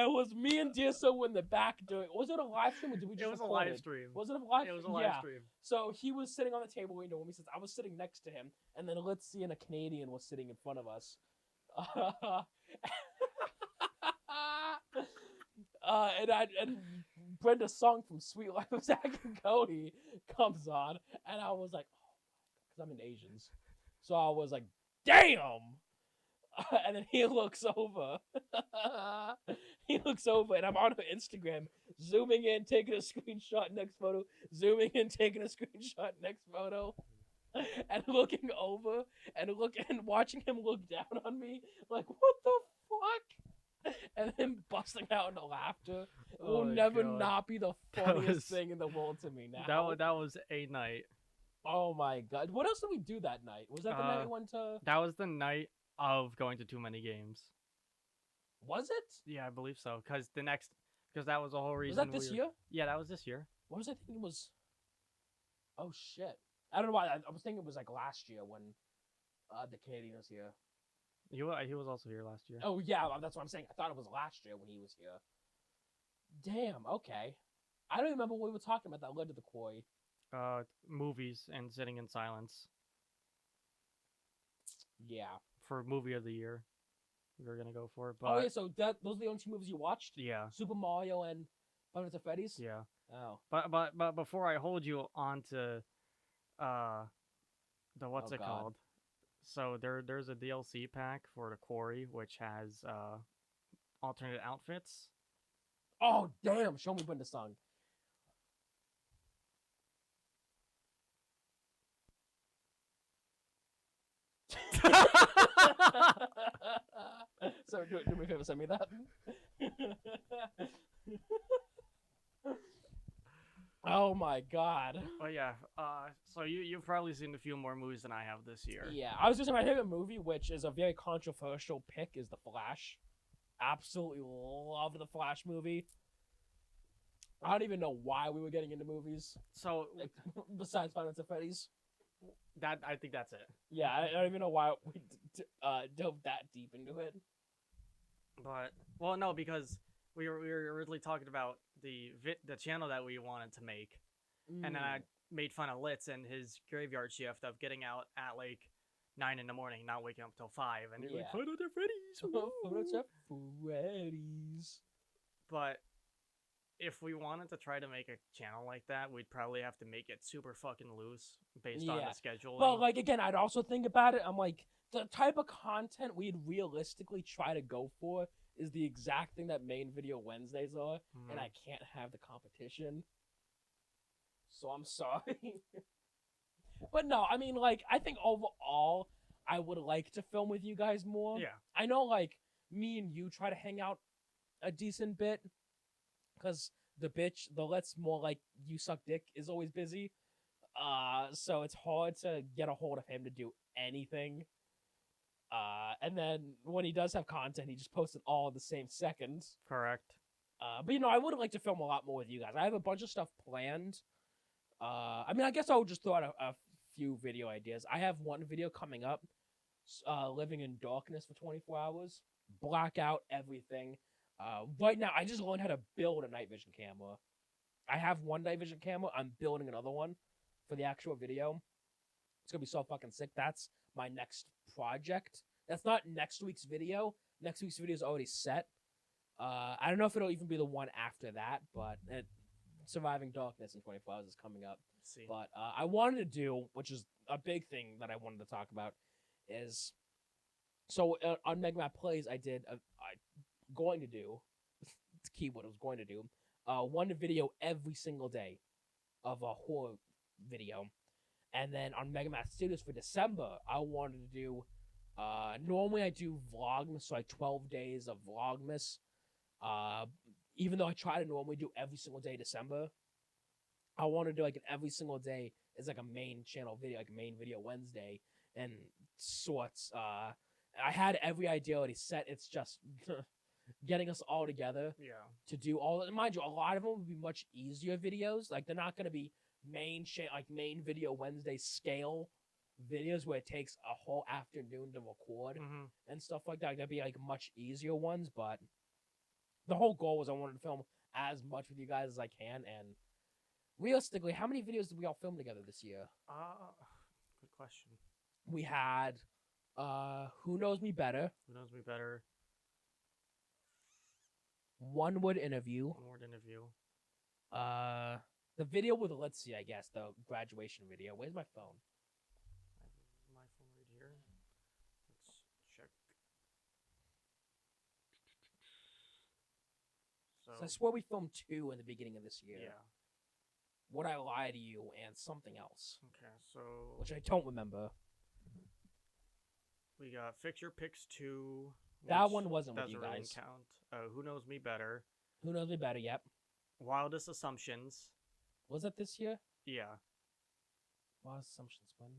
was me and DEARSO in the back doing. Was it a live stream or did we just? It was a record live it? stream. Was it a live? It was a live stream. So he was sitting on the table waiting to me since I was sitting next to him, and then Let's See and a Canadian was sitting in front of us. And Brenda's song from Sweet Life of Zack and Cody comes on, and I was like, oh, because I'm in Asians, so I was like, damn. And then he looks over. And I'm on her Instagram, zooming in, taking a screenshot, next photo, zooming in, taking a screenshot, next photo, and looking over and watching him look down on me, like, what the fuck? And then busting out into laughter. It will never not be the funniest thing in the world to me now. That was a night. Oh my god. What else did we do that night? Was that the night we went to... That was the night of going to too many games. Was it? Yeah, I believe so. Because that was the whole reason. Was that this year? Yeah, that was this year. What was I thinking it was? Oh shit. I don't know why. I was thinking it was like last year when the Canadian was here. He was also here last year. Oh yeah, that's what I'm saying. I thought it was last year when he was here. Damn, okay. I don't remember what we were talking about that led to the Quarry. Movies and sitting in silence. Yeah. For movie of the year, we were gonna go for it. But... Oh yeah, so those are the only two movies you watched? Yeah. Super Mario and Five Nights at Freddy's? Yeah. Oh. But before I hold you on to the what's it called? So there's a DLC pack for the Quarry which has alternate outfits. Oh damn! Show me Brenda's song. So do me a favor, send me that. Oh my god. Oh yeah. So you've probably seen a few more movies than I have this year. Yeah, I was just saying my favorite movie, which is a very controversial pick, is The Flash. Absolutely love the Flash movie. I don't even know why we were getting into movies. So besides Five Nights at Freddy's. I think that's it. Yeah, I don't even know why we dove that deep into it. But well, no, because we were originally talking about the channel that we wanted to make, and then I made fun of Litz and his graveyard shift of getting out at like 9 in the morning, not waking up till 5, and you're like, Five Nights at Freddy's. Five Nights at Freddy's. But if we wanted to try to make a channel like that, we'd probably have to make it super fucking loose based on the scheduling. But like again, I'd also think about it. I'm like, the type of content we'd realistically try to go for is the exact thing that main video Wednesdays are, and I can't have the competition. So I'm sorry. But no, I mean, like, I think overall, I would like to film with you guys more. Yeah. I know, like, me and you try to hang out a decent bit, because the Let's more like you suck dick is always busy. So it's hard to get a hold of him to do anything. And then when he does have content, he just posts it all in the same second. Correct. But I would like to film a lot more with you guys. I have a bunch of stuff planned. I mean, I guess I'll just throw out a few video ideas. I have one video coming up, living in darkness for 24 hours, black out everything. Right now, I just learned how to build a night vision camera. I have one night vision camera. I'm building another one for the actual video. It's gonna be so fucking sick. That's my next project. That's not next week's video. Next week's video is already set. I don't know if it'll even be the one after that, but Surviving Darkness in 24 Hours is coming up. See. But I wanted to do, which is a big thing that I wanted to talk about, is so on MegaMatt Plays, going to do, it's keyword I was going to do, one video every single day of a horror video. And then on MegaMatt Studios for December, I wanted to do, normally I do Vlogmas, so like 12 days of Vlogmas. even though I try to normally do every single day December, I want to do like an every single day is like a main channel video, like a main video Wednesday and sorts. I had every idea already set. It's just getting us all together to do all. And mind you, a lot of them would be much easier videos. Like they're not going to be main video Wednesday scale videos where it takes a whole afternoon to record and stuff like that. That'd be like much easier ones. But the whole goal was I wanted to film as much with you guys as I can. And realistically, how many videos did we all film together this year? Good question. We had Who Knows Me Better? Who Knows Me Better? One Word Interview. One Word Interview. The video with, let's see, I guess, the graduation video. Where's my phone? I have my phone right here. Let's check. So I swear we filmed 2 in the beginning of this year. Yeah. Would I Lie to You and something else. Okay, so... which I don't remember. We got Fix Your Picks 2. That one wasn't with you really guys. Count. Who Knows Me Better? Who Knows Me Better, yep. Wildest Assumptions. Was that this year? Yeah. Wildest Assumptions. When?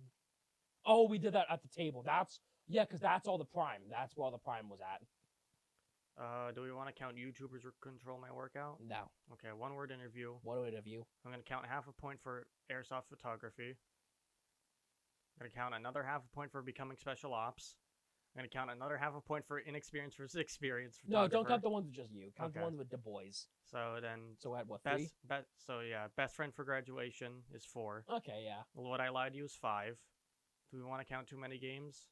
Oh, we did that at the table. Yeah, because that's all the Prime. That's where all the Prime was at. Do we want to count YouTubers who control my workout? No. Okay, One Word Interview. One Word Interview. I'm going to count half a point for Airsoft Photography. I'm going to count another half a point for Becoming Special Ops. I'm going to count another half a point for Inexperience versus Experience. No, don't count the ones with just you. Count the ones with the boys. So then... So at what, 3? Best Friend for Graduation is 4. Okay, yeah. Would I Lie to You is 5. Do we want to count Too Many Games?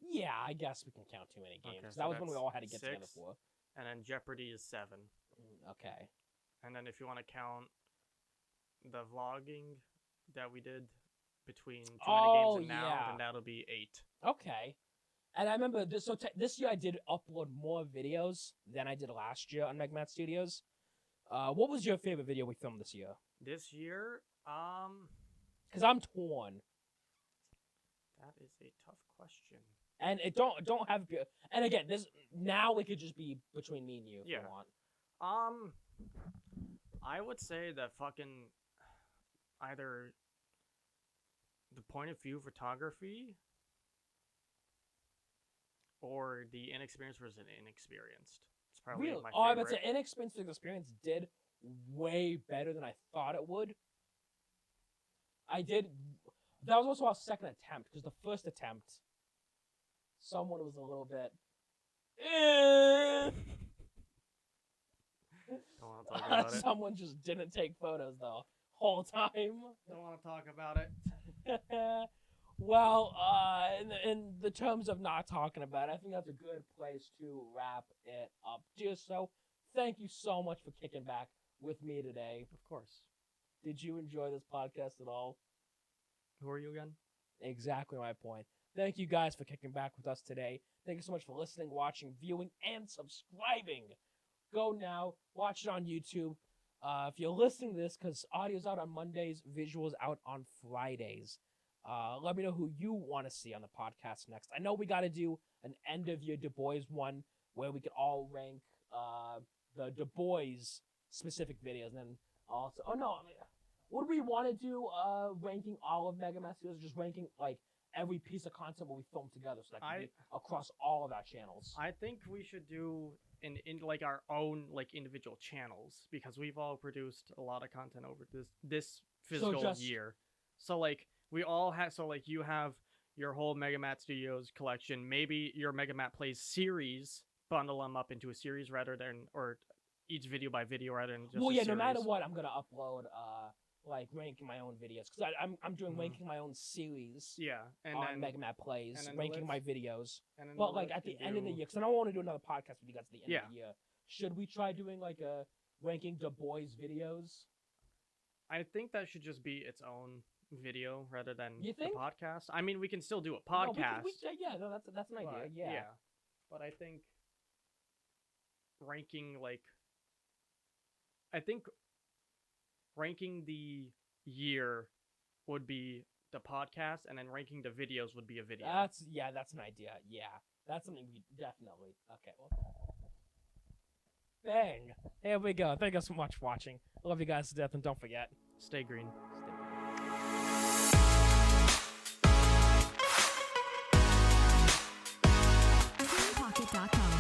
Yeah, I guess we can count Too Many Games. Okay, so that was when we all had to get 6, together for. And then Jeopardy is 7. Okay. And then if you want to count the vlogging that we did between Too Many Games and now, then that'll be 8. Okay. And I remember this. So this year I did upload more videos than I did last year on MegaMatt Studios. What was your favorite video we filmed this year? This year, because I'm torn. That is a tough question. And it don't have. And again, this now it could just be between me and you if you want. I would say that fucking either the point of view photography or the inexperienced versus inexperienced. It's probably my favorite. I would say inexperienced experience did way better than I thought it would. That was also our second attempt, because the first attempt, someone was a little bit. Don't want to talk about it. Someone just didn't take photos the whole time. Don't want to talk about it. Well, in the terms of not talking about it, I think that's a good place to wrap it up. DEARSO, thank you so much for kicking back with me today. Of course. Did you enjoy this podcast at all? Who are you again? Exactly my point. Thank you guys for kicking back with us today. Thank you so much for listening, watching, viewing, and subscribing. Go now. Watch it on YouTube. If you're listening to this, because audio's out on Mondays, visuals out on Fridays. Let me know who you want to see on the podcast next. I know we got to do an end-of-year Du Bois one where we could all rank the Du Bois specific videos. And then also... Oh, no. Would we want to do ranking all of MegaMatt videos, or just ranking like every piece of content we filmed together, so that can be across all of our channels? I think we should do in like our own like individual channels, because we've all produced a lot of content over this fiscal year. So like we all have, so like you have your whole MegaMatt Studios collection, maybe your MegaMatt Plays series, bundle them up into a series rather than, or each video by video rather than just no matter what, I'm gonna upload like ranking my own videos, because I'm doing ranking my own series. Yeah, and on then MegaMatt Plays, ranking my videos. And then but like at the end of the year, because I don't want to do another podcast with you guys at the end of the year. Should we try doing like a ranking Du Bois videos? I think that should just be its own video rather than the podcast. I mean, we can still do a podcast. That's an idea. Yeah, but I think ranking ranking the year would be the podcast, and then ranking the videos would be a video. That's an idea. Yeah, that's something we definitely. Okay, well. Bang. There we go. Thank you so much for watching. I love you guys to death, and don't forget. Stay green. Pocket.com.